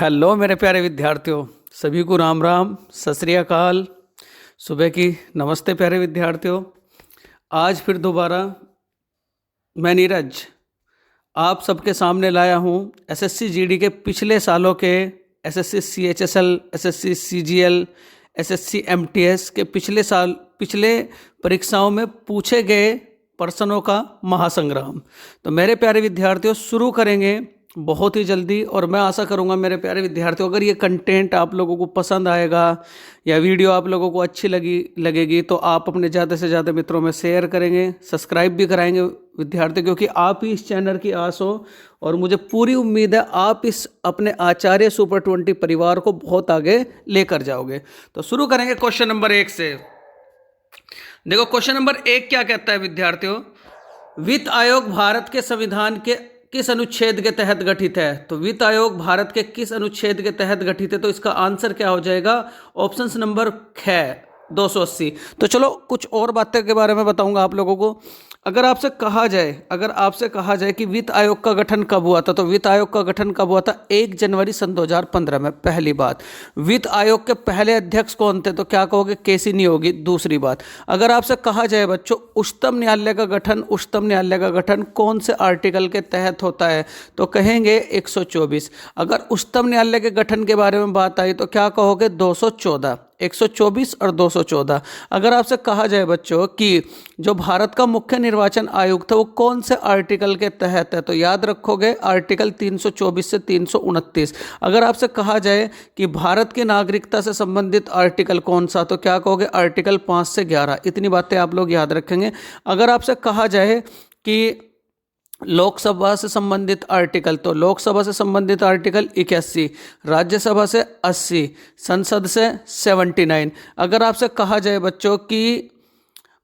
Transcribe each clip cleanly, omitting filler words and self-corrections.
Hello मेरे प्यारे विद्यार्थियों, सभी को राम राम, सत श्री अकाल, सुबह की नमस्ते प्यारे विद्यार्थियों। आज फिर दोबारा मैं नीरज आप सबके सामने लाया हूँ एसएससी जीडी के पिछले सालों के SSC CHSL, SSC CGL, SSC MTS के पिछले परीक्षाओं में पूछे गए प्रश्नों का महासंग्राम। तो मेरे प्यारे विद्यार्थियों शुरू करेंगे बहुत ही जल्दी। और मैं आशा करूंगा मेरे प्यारे विद्यार्थियों, अगर ये कंटेंट आप लोगों को पसंद आएगा या वीडियो आप लोगों को अच्छी लगेगी तो आप अपने ज़्यादा से ज़्यादा मित्रों में शेयर करेंगे, सब्सक्राइब भी कराएंगे विद्यार्थी, क्योंकि आप ही इस चैनल की आस हो और मुझे पूरी उम्मीद है आप इस अपने आचार्य सुपर 20 परिवार को बहुत आगे लेकर जाओगे। तो शुरू करेंगे क्वेश्चन नंबर 1 से। देखो क्वेश्चन नंबर 1 क्या कहता है विद्यार्थियों, वित्त आयोग भारत के संविधान के किस अनुच्छेद के तहत गठित है? तो वित्त आयोग भारत के किस अनुच्छेद के तहत गठित है? तो इसका आंसर क्या हो जाएगा? ऑप्शन नंबर है 280। तो चलो कुछ और बातें के बारे में बताऊंगा आप लोगों को। अगर आपसे कहा जाए कि वित्त आयोग का गठन कब हुआ था, तो वित्त आयोग का गठन कब हुआ था? 1 जनवरी सन 2015 में। पहली बात, वित्त आयोग के पहले अध्यक्ष कौन थे? तो क्या कहोगे? केसी नियोगी। दूसरी बात, अगर आपसे कहा जाए बच्चों उच्चतम न्यायालय का गठन कौन से आर्टिकल के तहत होता है? तो कहेंगे 124। अगर उच्चतम न्यायालय के गठन के बारे में बात आई तो क्या कहोगे? 214। 124 और 214। अगर आपसे कहा जाए बच्चों कि जो भारत का मुख्य निर्वाचन आयुक्त है वो कौन से आर्टिकल के तहत है? तो याद रखोगे आर्टिकल 324 से 329। अगर आपसे कहा जाए कि भारत की नागरिकता से संबंधित आर्टिकल कौन सा, तो क्या कहोगे? आर्टिकल 5 से 11। इतनी बातें आप लोग याद रखेंगे। अगर आपसे कहा जाए कि लोकसभा से संबंधित आर्टिकल, तो लोकसभा से संबंधित आर्टिकल 81, राज्यसभा से 80, संसद से 79। अगर आपसे कहा जाए बच्चों कि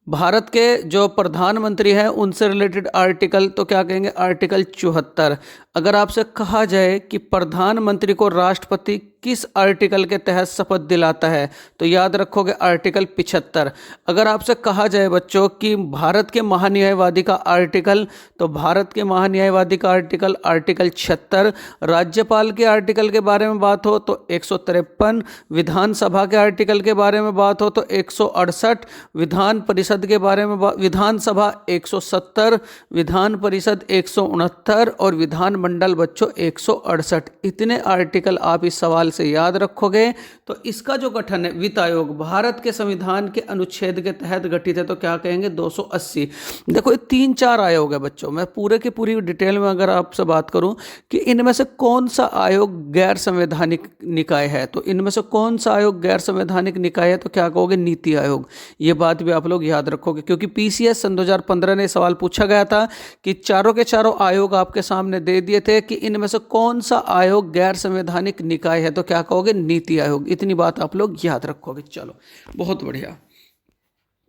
भारत के जो प्रधानमंत्री हैं उनसे रिलेटेड आर्टिकल, तो क्या कहेंगे? आर्टिकल 74। अगर आपसे कहा जाए कि प्रधानमंत्री को राष्ट्रपति किस आर्टिकल के तहत शपथ दिलाता है, तो याद रखोगे आर्टिकल 75। अगर आपसे कहा जाए बच्चों कि भारत के महान्यायवादी का आर्टिकल, तो भारत के महान्यायवादी का आर्टिकल 76। राज्यपाल के आर्टिकल के बारे में बात हो तो 153। विधानसभा के आर्टिकल के बारे में बात हो तो 168। विधान परिषद के बारे में विधानसभा 170, विधान परिषद 169 और विधानमंडल बच्चों 168। इतने आर्टिकल आप इस सवाल से याद रखोगे तो इसका जो गठन है वित्त आयोग भारत के संविधान के अनुच्छेद के तहत गठित है, तो क्या कहेंगे? 280। देखो ये 3-4 आयोग है बच्चों, मैं पूरे की पूरी डिटेल में अगर आपसे बात करूं कि इनमें से कौन सा आयोग गैर संवैधानिक निकाय है, तो इनमें से कौन सा आयोग गैर संवैधानिक निकाय है? तो क्या कहोगे? नीति आयोग। ये बात भी आप लोग याद रखोगे, क्योंकि पीसीएस सन 2015 ने सवाल पूछा गया था कि चारों के चारों आयोग आपके सामने दे दिए थे कि इनमें से कौन सा आयोग गैर संवैधानिक निकाय है, तो क्या कहोगे? नीति आयोग। इतनी बात आप लोग याद रखोगे। चलो बहुत बढ़िया।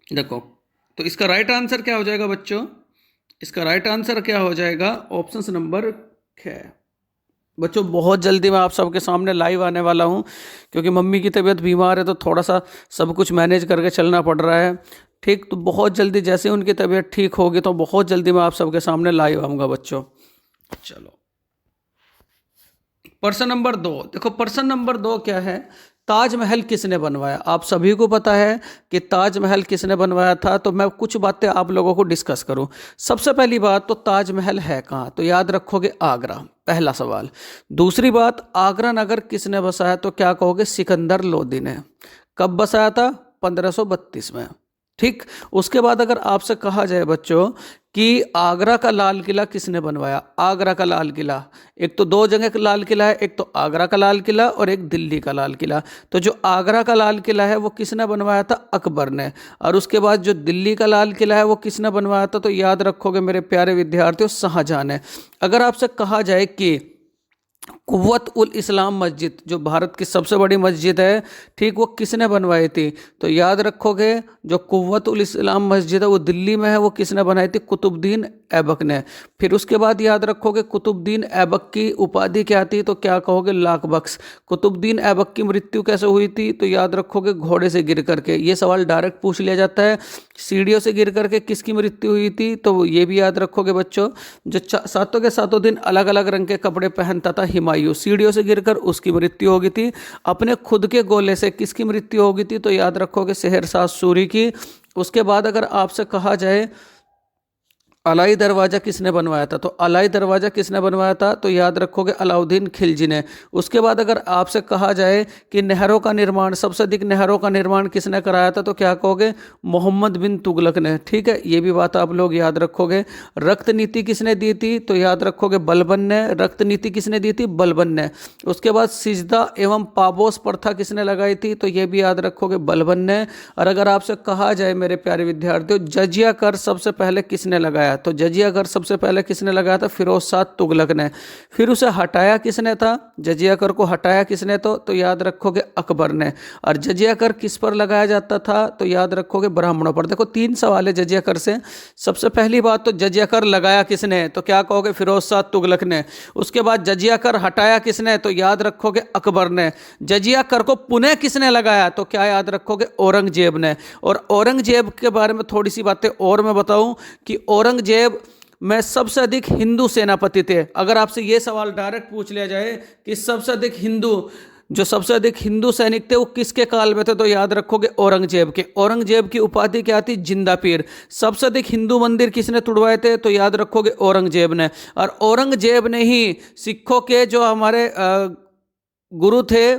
देखो तो इसका राइट आंसर क्या हो जाएगा बच्चों? इसका राइट आंसर क्या हो जाएगा? ऑप्शन नंबर है बच्चों। बहुत जल्दी मैं आप सबके सामने लाइव आने वाला हूं, क्योंकि मम्मी की तबीयत बीमार है तो थोड़ा सा सब कुछ मैनेज करके चलना पड़ रहा है। ठीक, तो बहुत जल्दी जैसे उनकी तबीयत ठीक होगी तो बहुत जल्दी मैं आप सबके सामने लाइव आऊँगा बच्चों। चलो प्रश्न नंबर 2। देखो प्रश्न नंबर 2 क्या है? ताजमहल किसने बनवाया? आप सभी को पता है कि ताजमहल किसने बनवाया था, तो मैं कुछ बातें आप लोगों को डिस्कस करूं। सबसे पहली बात तो ताजमहल है कहाँ? तो याद रखोगे आगरा, पहला सवाल। दूसरी बात, आगरा नगर किसने बसाया? तो क्या कहोगे? सिकंदर लोदी ने। कब बसाया था? 1532 में। ठीक, उसके बाद अगर आपसे कहा जाए बच्चों कि आगरा का लाल किला किसने बनवाया? आगरा का लाल किला, एक तो 2 जगह का लाल किला है, एक तो आगरा का लाल किला और एक दिल्ली का लाल किला। तो जो आगरा का लाल किला है वो किसने बनवाया था? अकबर ने। और उसके बाद जो दिल्ली का लाल किला है वो किसने बनवाया था? तो याद रखोगे मेरे प्यारे विद्यार्थियों, शाहजहां ने। अगर आपसे कहा जाए कि कुव्वत उल इस्लाम मस्जिद जो भारत की सबसे बड़ी मस्जिद है, ठीक, वो किसने बनवाई थी? तो याद रखोगे जो कुव्वत उल इस्लाम मस्जिद है वो दिल्ली में है, वो किसने बनाई थी? कुतुबुद्दीन ऐबक ने। फिर उसके बाद याद रखोगे कुतुबुद्दीन ऐबक की उपाधि क्या थी, तो क्या कहोगे, लाख बख्श। कुतुबुद्दीन ऐबक की मृत्यु कैसे हुई थी, तो याद रखोगे घोड़े से गिर करके। ये सवाल डायरेक्ट पूछ लिया जाता है। सीढ़ियों से गिर करके किसकी मृत्यु हुई थी, तो ये भी याद रखोगे बच्चों। जो सातों के सातों दिन अलग अलग रंग के कपड़े पहनता था, हुमायूं, सीढ़ियों से गिरकर उसकी मृत्यु हो गई थी। अपने खुद के गोले से किसकी मृत्यु हो गई थी, तो याद रखोगे शहरशाह सूरी की। उसके बाद अगर आपसे कहा जाए अलाई दरवाज़ा किसने बनवाया था, तो अलाई दरवाज़ा किसने बनवाया था, तो याद रखोगे अलाउद्दीन खिलजी ने। उसके बाद अगर आपसे कहा जाए कि नहरों का निर्माण, सबसे अधिक नहरों का निर्माण किसने कराया था, तो क्या कहोगे, मोहम्मद बिन तुगलक ने। ठीक है, ये भी बात आप लोग याद रखोगे। रक्त नीति किसने दी थी, तो याद रखोगे बलबन ने। रक्त नीति किसने दी थी, बलबन ने। उसके बाद सिजदा एवं पाबोस प्रथा किसने लगाई थी, तो ये भी याद रखोगे बलबन ने। और अगर आपसे कहा जाए मेरे प्यारे विद्यार्थियों, जजिया कर सबसे पहले किसने लगाया, तो जजिया कर सबसे पहले किसने लगाया था, फिरोज शाह तुगलक ने। फिर उसे हटाया किसने था, जजिया कर को हटाया किसने, तो याद रखोगे अकबर ने। और जजिया कर किस पर लगाया जाता था, तो याद रखोगे ब्राह्मणों पर। देखो 3 सवाल है जजिया कर से। सबसे पहली बात तो जजिया कर लगाया किसने, तो क्या कहोगे, फिरोज शाह तुगलक ने। उसके बाद जजिया कर हटाया किसने, तो याद रखोगे अकबर ने। जजिया कर को पुनः किसने लगाया, तो क्या याद रखोगे, औरंगजेब ने। और औरंगजेब के बारे में थोड़ी सी बातें और मैं बताऊं कि औरंगजेब में सबसे अधिक हिंदू सेनापति थे। अगर आपसे ये सवाल डायरेक्ट पूछ लिया जाए कि सबसे अधिक हिंदू, जो सबसे अधिक हिंदू सैनिक थे वो किसके काल में थे, तो याद रखोगे औरंगजेब के। औरंगजेब की उपाधि क्या थी, जिंदा पीर। सबसे अधिक हिंदू मंदिर किसने तुड़वाए थे, तो याद रखोगे औरंगजेब ने। और औरंगजेब ने ही सिखों के जो हमारे गुरु थे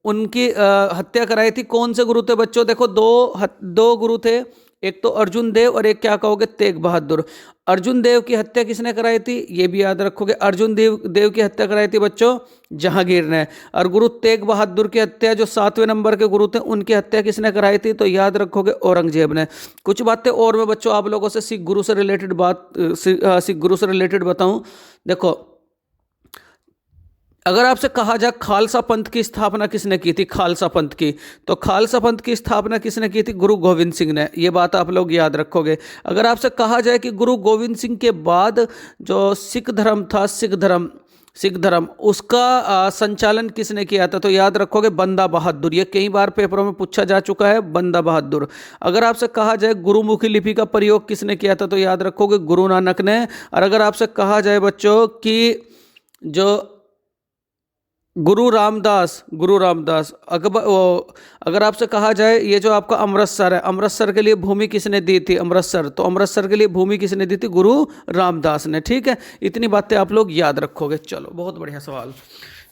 उनकी हत्या कराई थी। कौन से गुरु थे बच्चों, देखो दो गुरु थे, एक तो अर्जुन देव और एक क्या कहोगे, तेग बहादुर। अर्जुन देव की हत्या किसने कराई थी, ये भी याद रखोगे, अर्जुन देव की हत्या कराई थी बच्चों जहांगीर ने। और गुरु तेग बहादुर की हत्या, जो 7वें नंबर के गुरु थे, उनकी हत्या किसने कराई थी, तो याद रखोगे औरंगजेब ने। कुछ बातें और मैं बच्चों आप लोगों से सिख गुरु से रिलेटेड बताऊं। देखो अगर आपसे कहा जाए खालसा पंथ की स्थापना किसने की थी, खालसा पंथ की, तो खालसा पंथ की स्थापना किसने की थी, गुरु गोविंद सिंह ने। ये बात आप लोग याद रखोगे। अगर आपसे कहा जाए कि गुरु गोविंद सिंह के बाद जो सिख धर्म था, सिख धर्म उसका संचालन किसने किया था, तो याद रखोगे बंदा बहादुर। ये कई बार पेपरों में पूछा जा चुका है, बंदा बहादुर। अगर आपसे कहा जाए गुरुमुखी लिपि का प्रयोग किसने किया था, तो याद रखोगे गुरु नानक ने। और अगर आपसे कहा जाए बच्चों कि जो गुरु रामदास अगर आपसे कहा जाए ये जो आपका अमृतसर है, अमृतसर के लिए भूमि किसने दी थी, तो अमृतसर के लिए भूमि किसने दी थी, गुरु रामदास ने। ठीक है, इतनी बातें आप लोग याद रखोगे। चलो बहुत बढ़िया सवाल।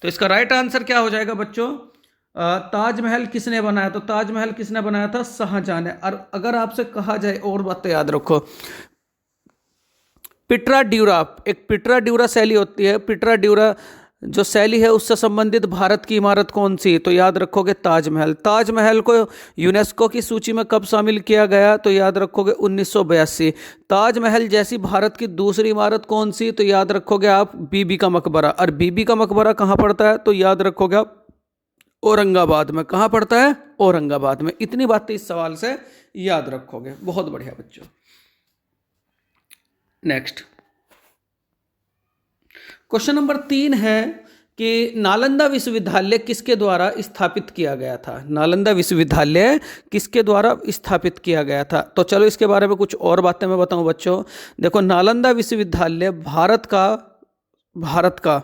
तो इसका राइट आंसर क्या हो जाएगा बच्चों, ताजमहल किसने बनाया, तो ताजमहल किसने बनाया था, शाहजहां ने। और अगर आपसे कहा जाए और बातें याद रखो, पिटरा ड्यूरा, एक पिटरा ड्यूरा शैली होती है। पिटरा ड्यूरा जो शैली है उससे संबंधित भारत की इमारत कौन सी, तो याद रखोगे ताजमहल। ताजमहल को यूनेस्को की सूची में कब शामिल किया गया, तो याद रखोगे 1982। ताजमहल जैसी भारत की दूसरी इमारत कौन सी, तो याद रखोगे आप बीबी का मकबरा। और बीबी का मकबरा कहाँ पड़ता है, तो याद रखोगे आप औरंगाबाद में। कहाँ पड़ता है, औरंगाबाद में। इतनी बातें इस सवाल से याद रखोगे। बहुत बढ़िया बच्चों। नेक्स्ट क्वेश्चन नंबर 3 है कि नालंदा विश्वविद्यालय किसके द्वारा स्थापित किया गया था, नालंदा विश्वविद्यालय किसके द्वारा स्थापित किया गया था। तो चलो इसके बारे में कुछ और बातें मैं बताऊं बच्चों। देखो नालंदा विश्वविद्यालय भारत का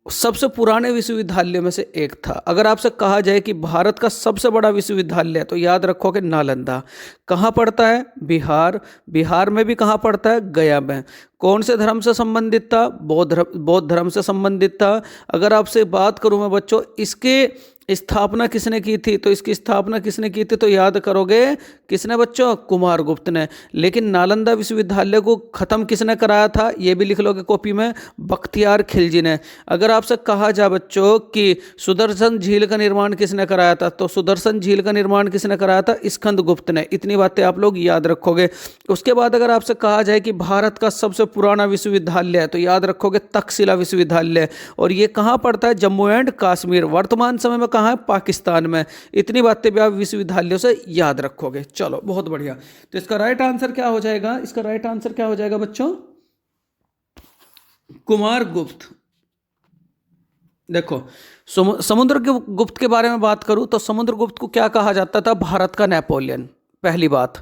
सबसे पुराने विश्वविद्यालयों में से एक था। अगर आपसे कहा जाए कि भारत का सबसे बड़ा विश्वविद्यालय, तो याद रखोगे नालंदा। कहाँ पड़ता है, बिहार में भी कहाँ पड़ता है, गया में। कौन से धर्म से संबंधित था, बौद्ध धर्म से संबंधित था। अगर आपसे बात करूं मैं बच्चों, इसके स्थापना किसने की थी, तो इसकी स्थापना किसने की थी, तो याद करोगे किसने बच्चों, कुमारगुप्त ने। लेकिन नालंदा विश्वविद्यालय को खत्म किसने कराया था, ये भी लिख लोगे कॉपी में, बख्तियार खिलजी ने। अगर आपसे कहा जाए बच्चों कि सुदर्शन झील का निर्माण किसने कराया था, तो सुदर्शन झील का निर्माण किसने कराया था, स्कंदगुप्त ने। इतनी बातें आप लोग याद रखोगे। उसके बाद अगर आपसे कहा जाए कि भारत का सबसे पुराना विश्वविद्यालय, तो याद रखोगे तक्षशिला विश्वविद्यालय। और ये कहाँ पड़ता है, जम्मू एंड कश्मीर। वर्तमान समय में कहाँ है? पाकिस्तान में। इतनी बातें भी आप विश्वविद्यालयों से याद रखोगे। चलो बहुत बढ़िया। तो इसका राइट आंसर क्या हो जाएगा? इसका राइट आंसर क्या हो जाएगा बच्चों? कुमारगुप्त। देखो, समुद्रगुप्त के बारे में बात करूं तो समुद्रगुप्त को क्या कहा जाता था? भारत का नेपोलियन। पहली बात,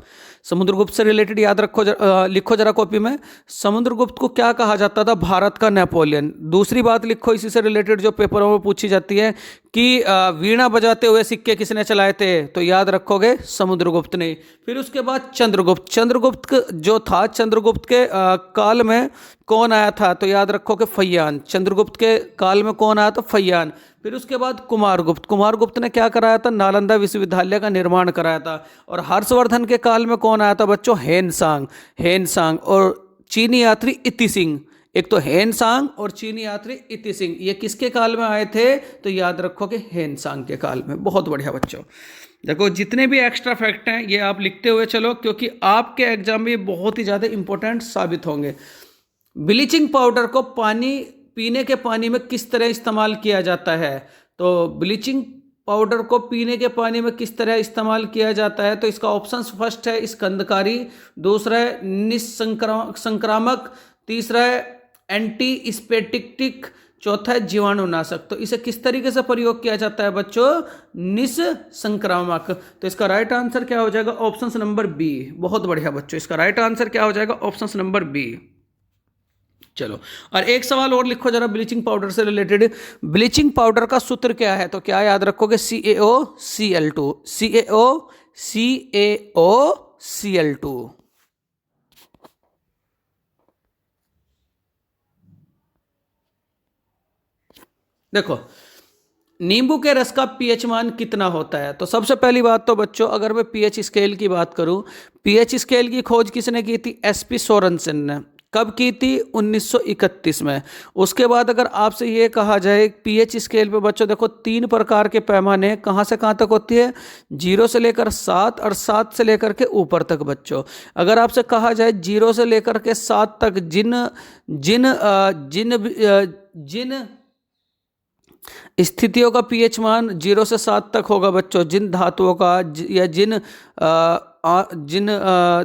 समुद्रगुप्त से रिलेटेड याद रखो, लिखो जरा कॉपी में, समुद्रगुप्त को क्या कहा जाता था? भारत का नेपोलियन। दूसरी बात लिखो इसी से रिलेटेड जो पेपरों में पूछी जाती है कि वीणा बजाते हुए सिक्के किसने चलाए थे? तो याद रखोगे समुद्रगुप्त ने। फिर उसके बाद चंद्रगुप्त। जो था, चंद्रगुप्त के काल में कौन आया था? तो याद रखोगे फय्यान। चंद्रगुप्त के काल में कौन आया था? फय्यान। फिर उसके बाद कुमारगुप्त। कुमारगुप्त ने क्या कराया था? नालंदा विश्वविद्यालय का निर्माण कराया था। और हर्षवर्धन के काल में कौन आया था बच्चों? हेनसांग। और चीनी यात्री इति सिंह। एक तो हेनसांग और चीनी यात्री इति सिंह, ये किसके काल में आए थे? तो याद रखोगे हेनसांग के काल में। बहुत बढ़िया बच्चों। देखो, जितने भी एक्स्ट्रा फैक्ट हैं ये आप लिखते हुए चलो, क्योंकि आपके एग्जाम में बहुत ही ज़्यादा इंपॉर्टेंट साबित होंगे। ब्लीचिंग पाउडर को पीने के पानी में किस तरह इस्तेमाल किया जाता है? तो ब्लीचिंग पाउडर को पीने के पानी में किस तरह इस्तेमाल किया जाता है? तो इसका ऑप्शन फर्स्ट है स्कंदकारी, दूसरा है निस्संक्रामक, तीसरा है एंटी स्पेटिक, चौथा है जीवाणुनाशक। तो इसे किस तरीके से प्रयोग किया जाता है बच्चों? निस्संक्रामक। तो इसका राइट आंसर क्या हो जाएगा? Option number B. बहुत बढ़िया बच्चों, इसका राइट आंसर क्या हो जाएगा? Option number B. चलो, और एक सवाल और लिखो जरा ब्लीचिंग पाउडर से रिलेटेड। ब्लीचिंग पाउडर का सूत्र क्या है? तो क्या याद रखोगे? CaOCl2। CaOCl2। देखो, नींबू के रस का पीएच मान कितना होता है? तो सबसे पहली बात तो बच्चों, अगर मैं पीएच स्केल की बात करूं, पीएच स्केल की खोज किसने की थी? SP सोरेनसन ने। कब की थी? 1931 में। उसके बाद अगर आपसे ये कहा जाए पीएच स्केल पे बच्चों, देखो 3 प्रकार के पैमाने कहाँ से कहाँ तक होती है? 0 से लेकर 7 और 7 से लेकर के ऊपर तक बच्चों। अगर आपसे कहा जाए 0 से लेकर के 7 तक जिन जिन जिन जिन स्थितियों का पीएच मान 0 से 7 तक होगा बच्चों, जिन धातुओं का या जिन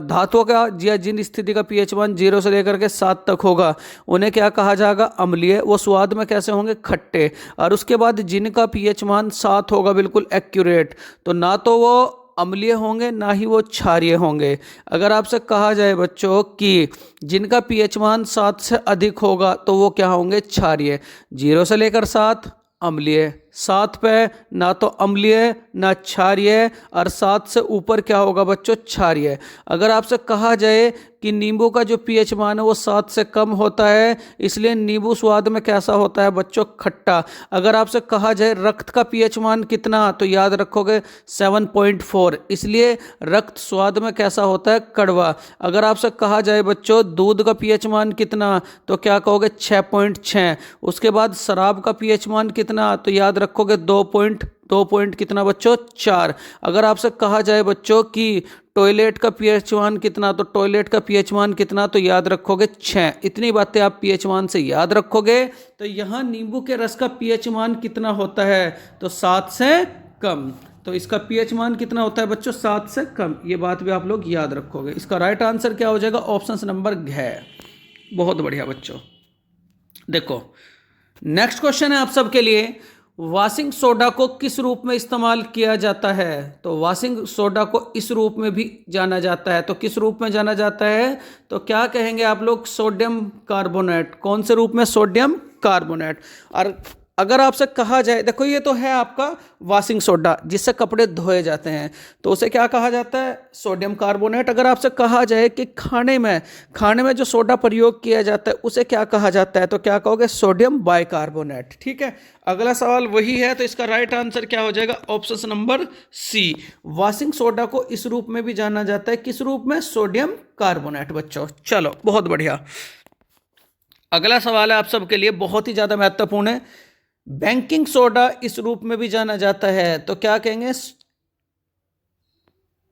धातुओं का या जिन स्थिति का पीएच मान 0 से लेकर के 7 तक होगा, उन्हें क्या कहा जाएगा? अम्लीय। वो स्वाद में कैसे होंगे? खट्टे। और उसके बाद जिनका पीएच मान 7 होगा, बिल्कुल एक्यूरेट, तो ना तो वो अम्लीय होंगे ना ही वो क्षारीय होंगे। अगर आपसे कहा जाए बच्चों कि जिनका पीएच मान 7 से अधिक होगा तो वो क्या होंगे? क्षारीय। 0 से लेकर 7 अम्लीय, 7 पे ना तो अम्लीय ना क्षारीय, और 7 से ऊपर क्या होगा बच्चों? क्षारीय। अगर आपसे कहा जाए कि नींबू का जो पीएच मान है वो 7 से कम होता है, इसलिए नींबू स्वाद में कैसा होता है बच्चों? खट्टा। अगर आपसे कहा जाए रक्त का पीएच मान कितना, तो याद रखोगे 7.4, इसलिए रक्त स्वाद में कैसा होता है? कड़वा। अगर आपसे कहा जाए बच्चों दूध का पीएच मान कितना, तो क्या कहोगे? 6.6। उसके बाद शराब का पीएच मान कितना, तो याद रखोगे 2 कितना बच्चों? 4। अगर आपसे कहा जाए बच्चों कि टॉयलेट का पीएच मान कितना, तो टॉयलेट का पीएच मान कितना, तो याद रखोगे 6। इतनी बातें आप पीएच मान से याद रखोगे। तो यहाँ नींबू के रस का पीएच मान कितना होता है? तो 7 से कम। तो इसका पीएच मान कितना होता है बच्चों? 7 से कम। ये बात भी आप लोग याद रखोगे। इसका राइट आंसर क्या हो जाएगा? ऑप्शन नंबर घ। बहुत बढ़िया बच्चों। देखो, नेक्स्ट क्वेश्चन है आप सबके लिए, वॉशिंग सोडा को किस रूप में इस्तेमाल किया जाता है? तो वॉशिंग सोडा को इस रूप में भी जाना जाता है। तो किस रूप में जाना जाता है? तो क्या कहेंगे आप लोग? Sodium carbonate. कौन से रूप में? Sodium carbonate. और अगर आपसे कहा जाए, देखो ये तो है आपका वॉशिंग सोडा जिससे कपड़े धोए जाते हैं, तो उसे क्या कहा जाता है? Sodium carbonate. अगर आपसे कहा जाए कि खाने में जो सोडा प्रयोग किया जाता है उसे क्या कहा जाता है, तो क्या कहोगे? Sodium bicarbonate. ठीक है, अगला सवाल वही है, तो इसका राइट आंसर क्या हो जाएगा? Option number C. Washing soda को इस रूप में भी जाना जाता है, किस रूप में? सोडियम कार्बोनेट बच्चों। चलो बहुत बढ़िया। अगला सवाल है आप सबके लिए बहुत ही ज्यादा महत्वपूर्ण है। बेकिंग सोडा इस रूप में भी जाना जाता है, तो क्या कहेंगे?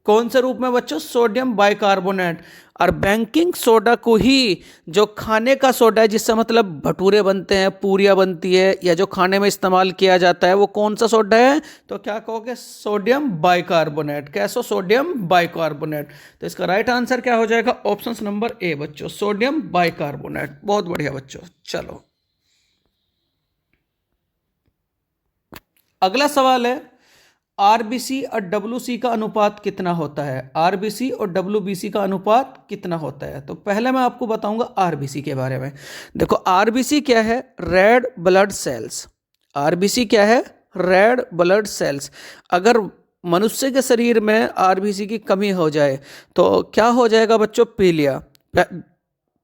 कौन से रूप में बच्चों? Sodium bicarbonate. और बेकिंग सोडा को ही जो खाने का सोडा है, जिससे मतलब भटूरे बनते हैं, पूरियाँ बनती है, या जो खाने में इस्तेमाल किया जाता है, वो कौन सा सोडा है? तो क्या कहोगे? Sodium bicarbonate. कैसो? Sodium bicarbonate. तो इसका राइट आंसर क्या हो जाएगा? ऑप्शन नंबर ए बच्चों, सोडियम बाइकार्बोनेट। बहुत बढ़िया बच्चों। चलो अगला सवाल है, आरबीसी और डब्ल्यूसी का अनुपात कितना होता है? आरबीसी और डब्ल्यूबीसी का अनुपात कितना होता है? तो पहले मैं आपको बताऊंगा आरबीसी के बारे में। देखो आरबीसी क्या है? Red blood cells. आरबीसी क्या है? Red blood cells. अगर मनुष्य के शरीर में आरबीसी की कमी हो जाए तो क्या हो जाएगा बच्चों? पीलिया।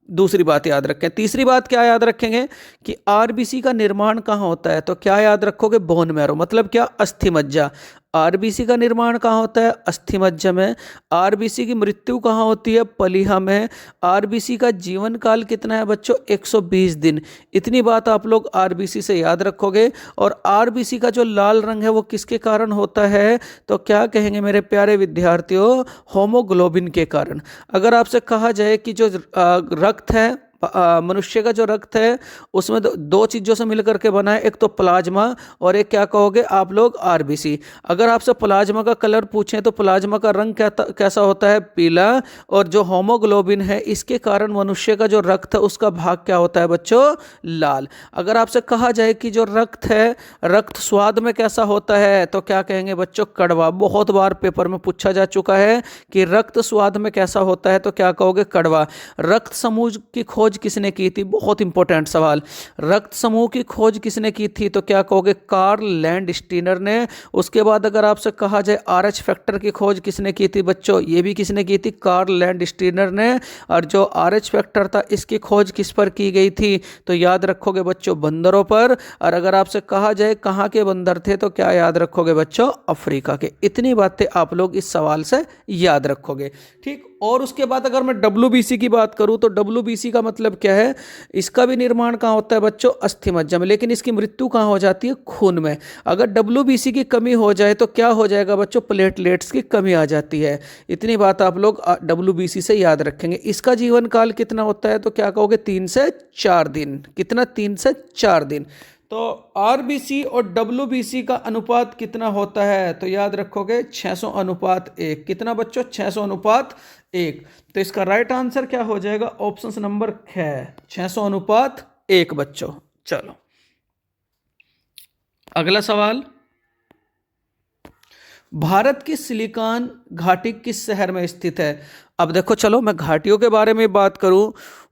दूसरी बात याद रखें। तीसरी बात क्या याद रखेंगे कि आरबीसी का निर्माण कहाँ होता है? तो क्या याद रखोगे? Bone marrow. मतलब क्या? अस्थि मज्जा। आरबीसी का निर्माण कहाँ होता है? अस्थि मज्जा में। आरबीसी की मृत्यु कहाँ होती है? पलीहा में। आरबीसी का जीवन काल कितना है बच्चों? 120 दिन। इतनी बात आप लोग आरबीसी से याद रखोगे। और आरबीसी का जो लाल रंग है वो किसके कारण होता है? तो क्या कहेंगे मेरे प्यारे विद्यार्थियों? होमोग्लोबिन के कारण। अगर आपसे कहा जाए कि जो रक्त है, मनुष्य का जो रक्त है उसमें दो चीज़ों से मिलकर के बना है, एक तो प्लाज्मा और एक क्या कहोगे आप लोग? आरबीसी। अगर आपसे प्लाज्मा का कलर पूछें तो प्लाज्मा का रंग कैसा होता है? पीला। और जो होमोग्लोबिन है इसके कारण मनुष्य का जो रक्त है उसका भाग क्या होता है बच्चों? लाल। अगर आपसे कहा जाए कि जो रक्त है, रक्त स्वाद में कैसा होता है? तो क्या कहेंगे बच्चों? कड़वा। बहुत बार पेपर में पूछा जा चुका है कि रक्त स्वाद में कैसा होता है, तो क्या कहोगे? कड़वा। रक्त समूह की खोज किसने की थी? बहुत इंपॉर्टेंट सवाल। रक्त समूह की खोज किसने की थी? तो क्या कहोगे? कार्ल लैंडस्टीनर ने। उसके बाद अगर आपसे कहा जाए आरएच फैक्टर की खोज किसने की थी बच्चों? ये भी किसने की थी? कार्ल लैंडस्टीनर ने। और जो आरएच फैक्टर था इसकी खोज किस पर की गई थी? तो याद रखोगे बच्चों? बंदरों पर। और अगर आपसे कहा जाए कहाँ के बंदर थे तो क्या याद रखोगे बच्चों? अफ्रीका के। इतनी बातें आप लोग इस सवाल से याद रखोगे। ठीक। और उसके बाद अगर मैं डब्ल्यूबीसी की बात करूं तो डब्ल्यूबीसी का मतलब क्या है? इसका भी निर्माण कहाँ होता है बच्चों? अस्थि मज्जा में। लेकिन इसकी मृत्यु कहाँ हो जाती है? खून में। अगर डब्ल्यूबीसी की कमी हो जाए तो क्या हो जाएगा बच्चों? प्लेटलेट्स की कमी आ जाती है। इतनी बात आप लोग डब्ल्यूबीसी से याद रखेंगे। इसका जीवन काल कितना होता है? तो क्या कहोगे? 3 से 4 दिन। कितना? 3 से 4 दिन। तो आरबीसी और डब्ल्यूबीसी का अनुपात कितना होता है? तो याद रखोगे 600 अनुपात 1। कितना बच्चों? 600 अनुपात 1। तो इसका राइट आंसर क्या हो जाएगा? ऑप्शन नंबर है 600 अनुपात 1 बच्चों। चलो अगला सवाल, भारत की सिलिकॉन घाटी किस शहर में स्थित है? अब देखो चलो मैं घाटियों के बारे में बात करूं।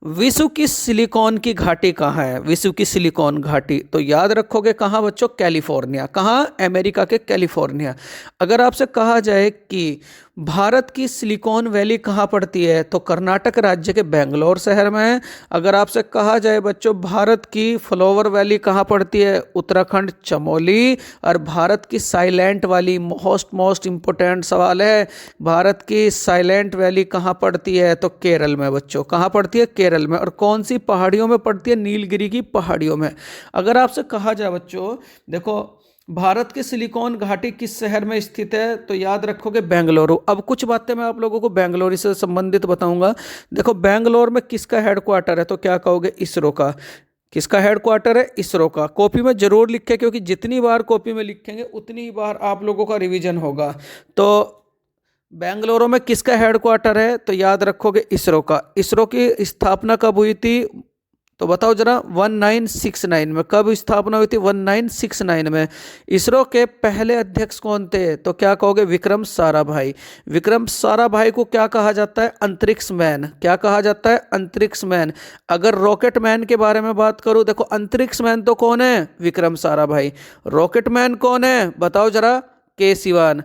विश्व की सिलिकॉन की घाटी कहाँ है? विश्व की सिलिकॉन घाटी तो याद रखोगे कहाँ बच्चों? कैलिफोर्निया। कहाँ? अमेरिका के कैलिफोर्निया। अगर आपसे कहा जाए कि भारत की सिलिकॉन वैली कहाँ पड़ती है तो कर्नाटक राज्य के बेंगलोर शहर में है। अगर आपसे कहा जाए बच्चों भारत की फ्लावर वैली कहाँ पड़ती है? उत्तराखंड चमोली। और भारत की साइलेंट वैली, मोस्ट इंपोर्टेंट सवाल है, भारत की साइलेंट वैली कहाँ पड़ती है? तो केरल में बच्चों। कहाँ पड़ती है? केरल में। और कौन सी पहाड़ियों में पड़ती है? नीलगिरी की पहाड़ियों में। अगर आपसे कहा जाए बच्चों, देखो भारत की सिलिकॉन घाटी किस शहर में स्थित है? तो याद रखोगे बेंगलुरु। अब कुछ बातें मैं आप लोगों को बेंगलुरु से संबंधित बताऊंगा। देखो बेंगलोर में किसका हेडक्वार्टर है? तो क्या कहोगे? इसरो का। किसका हेडक्वार्टर है? इसरो का। कॉपी में जरूर लिखें क्योंकि जितनी बार कॉपी में लिखेंगे उतनी ही बार आप लोगों का रिवीजन होगा। तो बेंगलुरु में किसका हेडक्वार्टर है? तो याद रखोगे इसरो का। इसरो की स्थापना कब हुई थी? तो बताओ जरा। 1969 में। कब स्थापना हुई थी? 1969 में। इसरो के पहले अध्यक्ष कौन थे? तो क्या कहोगे? विक्रम साराभाई। विक्रम साराभाई को क्या कहा जाता है? अंतरिक्ष मैन। क्या कहा जाता है? अंतरिक्ष मैन। अगर रॉकेट मैन के बारे में बात करूं, देखो अंतरिक्ष मैन तो कौन है? विक्रम साराभाई। रॉकेट मैन कौन है? बताओ जरा। के सिवान।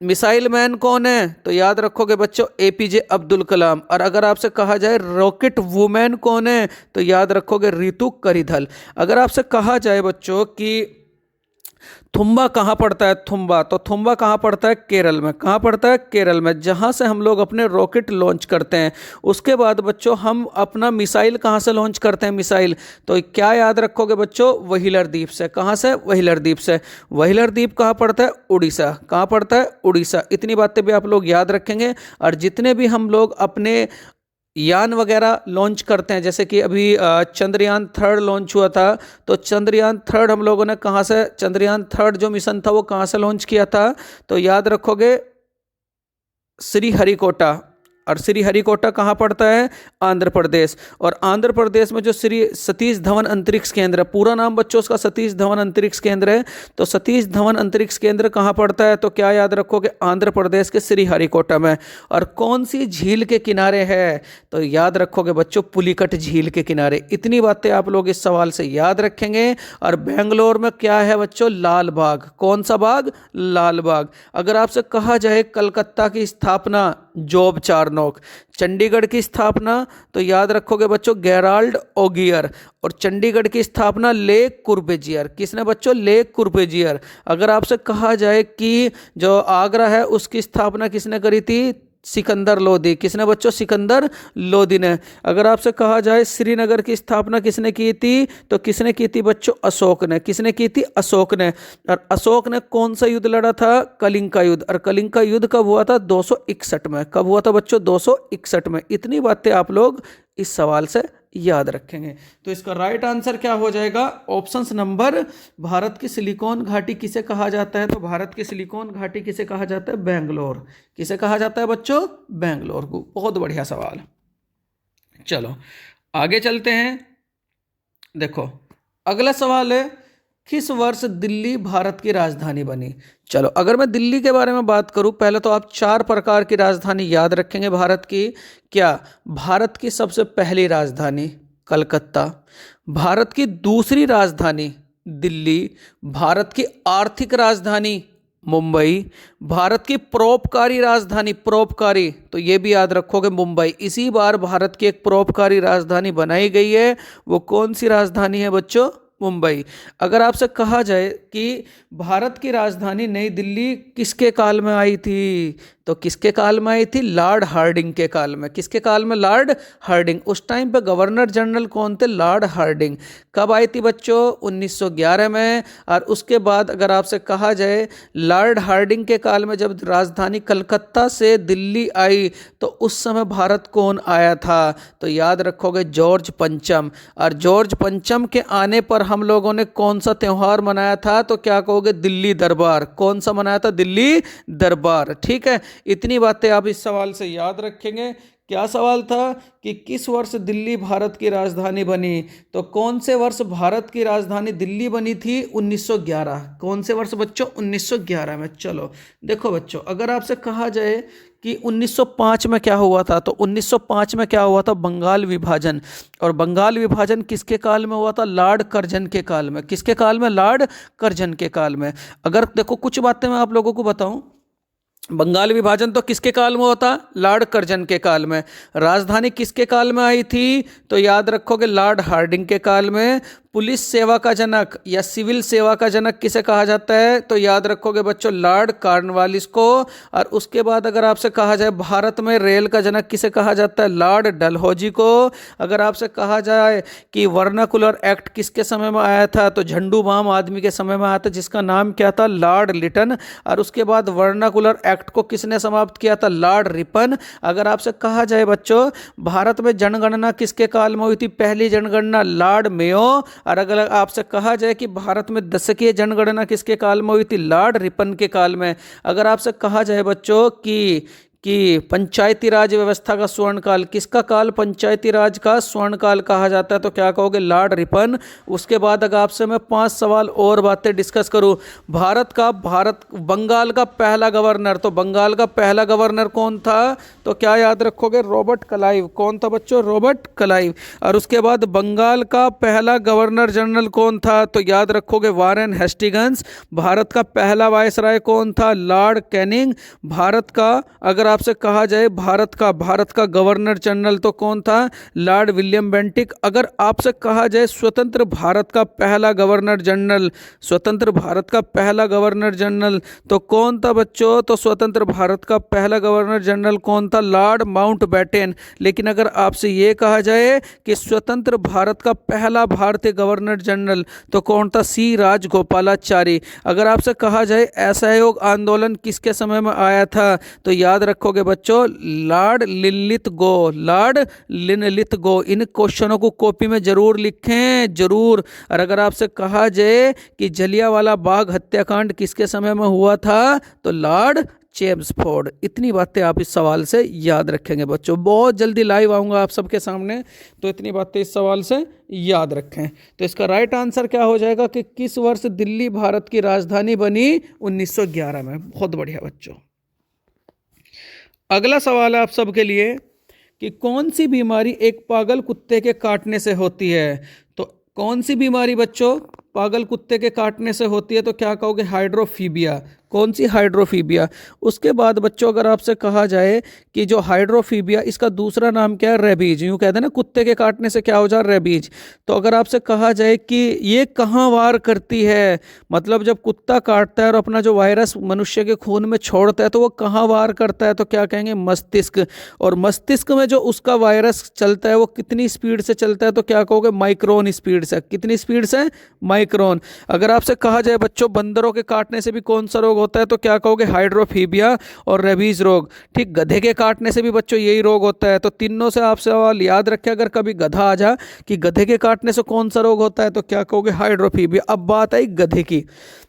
मिसाइल मैन कौन है? तो याद रखोगे बच्चों एपीजे अब्दुल कलाम। और अगर आपसे कहा जाए रॉकेट वुमेन कौन है? तो याद रखोगे रितु करिधल। अगर आपसे कहा जाए बच्चों कि थुम्बा कहाँ पड़ता है? थुम्बा, तो थुम्बा कहाँ पड़ता है? केरल में। कहाँ पड़ता है? केरल में, जहाँ से हम लोग अपने रॉकेट लॉन्च करते हैं। उसके बाद बच्चों हम अपना मिसाइल कहाँ से लॉन्च करते हैं? मिसाइल, तो क्या याद रखोगे बच्चों? व्हीलर द्वीप से। कहाँ से? व्हीलर द्वीप से। व्हीलर द्वीप कहाँ पड़ता है? उड़ीसा। कहाँ पड़ता है? उड़ीसा। इतनी बातें भी आप लोग याद रखेंगे। और जितने भी हम लोग अपने यान वगैरह लॉन्च करते हैं, जैसे कि अभी चंद्रयान 3 लॉन्च हुआ था, तो चंद्रयान 3 हम लोगों ने कहाँ से, चंद्रयान 3 जो मिशन था वो कहाँ से लॉन्च किया था? तो याद रखोगे श्रीहरिकोटा। और श्रीहरिकोटा कहाँ पड़ता है? आंध्र प्रदेश। और आंध्र प्रदेश में जो श्री सतीश धवन अंतरिक्ष केंद्र है, पूरा नाम बच्चों उसका सतीश धवन अंतरिक्ष केंद्र है, तो सतीश धवन अंतरिक्ष केंद्र कहाँ पड़ता है? तो क्या याद रखोगे? आंध्र प्रदेश के श्रीहरिकोटा में। और कौन सी झील के किनारे है? तो याद रखोगे बच्चों पुलिकट झील के किनारे। इतनी बातें आप लोग इस सवाल से याद रखेंगे। और बेंगलोर में क्या है बच्चों? लाल बाग। कौन सा बाग? लाल बाग। अगर आपसे कहा जाए कलकत्ता की स्थापना, जॉब चार्नोक। चंडीगढ़ की स्थापना, तो याद रखोगे बच्चों गेराल्ड ओगियर। और चंडीगढ़ की स्थापना ले कुर्बेजियर। किसने बच्चों? ले कुर्बेजियर। अगर आपसे कहा जाए कि जो आगरा है उसकी स्थापना किसने करी थी? सिकंदर लोदी। किसने बच्चों? सिकंदर लोदी ने। अगर आपसे कहा जाए श्रीनगर की स्थापना किसने की थी? तो किसने की थी बच्चों? अशोक ने। किसने की थी? अशोक ने। और अशोक ने कौन सा युद्ध लड़ा था? कलिंग का युद्ध। और कलिंग का युद्ध कब हुआ था? 261 में। कब हुआ था बच्चों? 261 में। इतनी बातें आप लोग इस सवाल से याद रखेंगे। तो इसका राइट आंसर क्या हो जाएगा? ऑप्शन नंबर, भारत की सिलिकॉन घाटी किसे कहा जाता है? तो भारत की सिलिकॉन घाटी किसे कहा जाता है? बेंगलोर। किसे कहा जाता है बच्चों? बेंगलोर को। बहुत बढ़िया सवाल। चलो आगे चलते हैं। देखो अगला सवाल है, किस वर्ष दिल्ली भारत की राजधानी बनी? चलो अगर मैं दिल्ली के बारे में बात करूं, पहले तो आप 4 प्रकार की राजधानी याद रखेंगे भारत की। क्या? भारत की सबसे पहली राजधानी कलकत्ता, भारत की दूसरी राजधानी दिल्ली, भारत की आर्थिक राजधानी मुंबई, भारत की परोपकारी राजधानी, परोपकारी तो ये भी याद रखोगे मुंबई। इसी बार भारत की एक परोपकारी राजधानी बनाई गई है, वो कौन सी राजधानी है बच्चों? मुंबई। अगर आपसे कहा जाए कि भारत की राजधानी नई दिल्ली किसके काल में आई थी, तो किसके काल में आई थी? लॉर्ड हार्डिंग के काल में। किसके काल में? Lord Hardinge. उस टाइम पे गवर्नर जनरल कौन थे? Lord Hardinge. कब आई थी बच्चों? 1911 में। और उसके बाद अगर आपसे कहा जाए लॉर्ड हार्डिंग के काल में जब राजधानी कलकत्ता से दिल्ली आई, तो उस समय भारत कौन आया था? तो याद रखोगे जॉर्ज पंचम। और जॉर्ज पंचम के आने पर हम लोगों ने कौन सा त्यौहार मनाया था? तो क्या कहोगे? दिल्ली दरबार। कौन सा मनाया था? दिल्ली दरबार। ठीक है, इतनी बातें आप इस सवाल से याद रखेंगे। क्या सवाल था कि किस वर्ष दिल्ली भारत की राजधानी बनी? तो कौन से वर्ष भारत की राजधानी दिल्ली बनी थी? 1911। कौन से वर्ष बच्चों? 1911 में। चलो देखो बच्चों, अगर आपसे कहा जाए कि 1905 में क्या हुआ था, तो 1905 में क्या हुआ था? बंगाल विभाजन। और बंगाल विभाजन किसके काल में हुआ था? लॉर्ड कर्जन के काल में। किसके काल में? लॉर्ड कर्जन के काल में। अगर देखो कुछ बातें मैं आप लोगों को बताऊं, बंगाल विभाजन तो किसके काल में होता? लॉर्ड कर्जन के काल में। राजधानी किसके काल में आई थी? तो याद रखोगे लॉर्ड हार्डिंग के काल में। पुलिस सेवा का जनक या सिविल सेवा का जनक किसे कहा जाता है? तो याद रखोगे बच्चों लॉर्ड कॉर्नवालिस को। और उसके बाद अगर आपसे कहा जाए भारत में रेल का जनक किसे कहा जाता है? लॉर्ड डलहौजी को। अगर आपसे कहा जाए कि वर्नाकुलर एक्ट किसके समय में आया था, तो झंडू बाम आदमी के समय में आया था, जिसका नाम क्या था? लॉर्ड लिटन। और उसके बाद वर्नाकुलर एक्ट को किसने समाप्त किया था? Lord Ripon. अगर आपसे कहा जाए बच्चों भारत में जनगणना किसके काल में हुई थी? पहली जनगणना लॉर्ड मेयो। और अगर आपसे कहा जाए कि भारत में दशकीय जनगणना किसके काल में हुई थी? लॉर्ड रिपन के काल में। अगर आपसे कहा जाए बच्चों कि पंचायती राज व्यवस्था का स्वर्ण काल, किसका काल पंचायती राज का स्वर्ण काल कहा जाता है? तो क्या कहोगे? Lord Ripon. उसके बाद अगर आपसे मैं 5 सवाल और बातें डिस्कस करूं, बंगाल का पहला गवर्नर, तो बंगाल का पहला गवर्नर कौन था? तो क्या याद रखोगे? Robert Clive. कौन था बच्चों? Robert Clive. और उसके बाद बंगाल का पहला गवर्नर जनरल कौन था? तो याद रखोगे वारेन हेस्टिंग्स। भारत का पहला वायसराय कौन था? Lord Canning. भारत का अगर आपसे कहा जाए भारत का गवर्नर जनरल तो कौन था? Lord William Bentinck. अगर आपसे कहा जाए स्वतंत्र भारत का पहला गवर्नर जनरल, स्वतंत्र भारत का पहला गवर्नर जनरल तो कौन था बच्चों? तो स्वतंत्र भारत का पहला गवर्नर जनरल कौन था? Lord Mountbatten. लेकिन अगर आपसे ये कहा जाए कि स्वतंत्र भारत का पहला भारतीय गवर्नर जनरल तो कौन था? सी राजगोपालाचारी। अगर आपसे कहा जाए असहयोग आंदोलन किसके समय में आया था तो याद रखोगे बच्चों, लॉर्ड लिनलिथगो, लॉर्ड लिनलिथगो। इन क्वेश्चनों को कॉपी में जरूर लिखें, जरूर। और अगर आपसे कहा जाए कि जलियांवाला बाग हत्याकांड किसके समय में हुआ था तो लॉर्ड चेम्सफोर्ड। इतनी बातें आप इस सवाल से याद रखेंगे बच्चों। बहुत जल्दी लाइव आऊँगा आप सबके सामने, तो इतनी बातें इस सवाल से याद रखें। तो इसका राइट आंसर क्या हो जाएगा कि किस वर्ष दिल्ली भारत की राजधानी बनी? 1911 में। बहुत बढ़िया बच्चों। अगला सवाल है आप सबके लिए कि कौन सी बीमारी एक पागल कुत्ते के काटने से होती है? तो कौन सी बीमारी बच्चों पागल कुत्ते के काटने से होती है? तो क्या कहोगे? हाइड्रोफीबिया। कौन सी? हाइड्रोफीबिया। उसके बाद बच्चों अगर आपसे कहा जाए कि जो हाइड्रोफीबिया, इसका दूसरा नाम क्या है? रेबीज। यूँ कहते हैं ना कुत्ते के काटने से क्या हो जाए? रेबीज। तो अगर आपसे कहा जाए कि ये कहाँ वार करती है, मतलब जब कुत्ता काटता है और अपना जो वायरस मनुष्य के खून में छोड़ता है तो वो कहाँ वार करता है? तो क्या कहेंगे? मस्तिष्क। और मस्तिष्क में जो उसका वायरस चलता है वो कितनी स्पीड से चलता है? तो क्या कहोगे? माइक्रोन स्पीड से। कितनी स्पीड से? माइक्रोन। अगर आपसे कहा जाए बच्चों बंदरों के काटने से भी कौन सा रोग होता है तो क्या कहोगे? हाइड्रोफीबिया और रेबीज रोग। ठीक, गधे के काटने से भी बच्चों यही रोग होता है। तो तीनों से आप सवाल याद रखें, अगर कभी गधा आ जा कि गधे के काटने से कौन सा रोग होता है तो क्या कहोगे? हाइड्रोफीबिया। अब बात आई गधे की।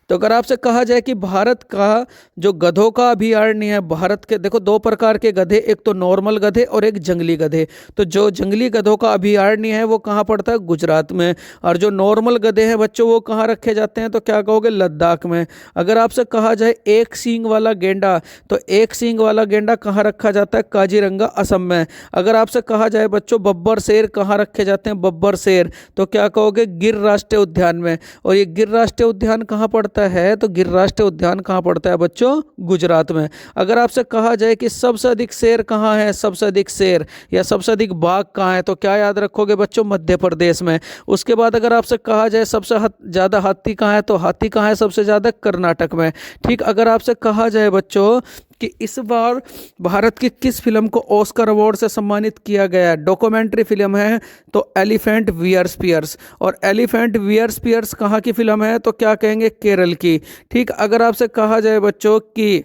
तो अगर आपसे कहा जाए कि भारत का जो गधों का अभयारण्य है, भारत के देखो दो प्रकार के गधे, एक तो नॉर्मल गधे और एक जंगली गधे। तो जो जंगली गधों का अभयारण्य है वो कहाँ पड़ता है? गुजरात में। और जो नॉर्मल गधे हैं बच्चों वो कहाँ रखे जाते हैं तो क्या कहोगे? लद्दाख में। अगर आपसे कहा जाए एक सींग वाला गेंडा, तो एक सींग वाला गेंडा कहाँ रखा जाता है? काजीरंगा, असम में। अगर आपसे कहा जाए बच्चों बब्बर शेर कहाँ रखे जाते हैं? बब्बर शेर तो क्या कहोगे? गिर राष्ट्रीय उद्यान में। और ये गिर राष्ट्रीय उद्यान कहाँ पड़ता है? तो गिर राष्ट्रीय उद्यान कहाँ पड़ता है बच्चों? गुजरात में। अगर आपसे कहा जाए कि सबसे अधिक शेर कहाँ है, सबसे अधिक शेर या सबसे अधिक बाघ कहाँ है तो क्या याद रखोगे बच्चों? मध्य प्रदेश में। उसके बाद अगर आपसे कहा जाए सबसे ज्यादा हाथी कहाँ है तो हाथी कहाँ है सबसे ज्यादा? कर्नाटक में। ठीक, अगर आपसे कहा जाए बच्चों कि इस बार भारत की किस फिल्म को ऑस्कर अवार्ड से सम्मानित किया गया है? डॉक्यूमेंट्री फिल्म है तो एलिफेंट वियर्स पियर्स। और एलिफेंट वियर्स पियर्स कहाँ की फिल्म है तो क्या कहेंगे? केरल की। ठीक, अगर आपसे कहा जाए बच्चों कि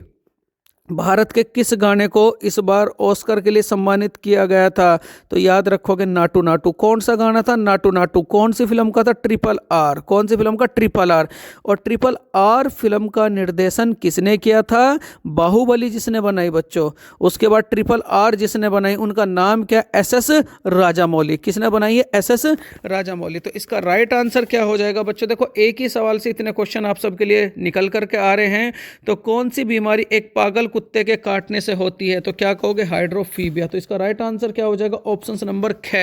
भारत के किस गाने को इस बार ऑस्कर के लिए सम्मानित किया गया था तो याद रखोगे? नाटू नाटू। कौन सा गाना था? नाटू नाटू। कौन सी फिल्म का था? Triple R. कौन सी फिल्म का? Triple R. और ट्रिपल आर फिल्म का निर्देशन किसने किया था? बाहुबली जिसने बनाई बच्चों। उसके बाद ट्रिपल आर जिसने बनाई उनका नाम क्या? SS राजामौली। किसने बनाई है? SS राजामौली। तो इसका राइट आंसर क्या हो जाएगा बच्चों? देखो एक ही सवाल से इतने क्वेश्चन आप सबके लिए निकल करके आ रहे हैं। तो कौन सी बीमारी एक पागल कुत्ते के काटने से होती है तो क्या कहोगे? हाइड्रोफीबिया। तो इसका राइट आंसर क्या हो जाएगा? ऑप्शन नंबर ख,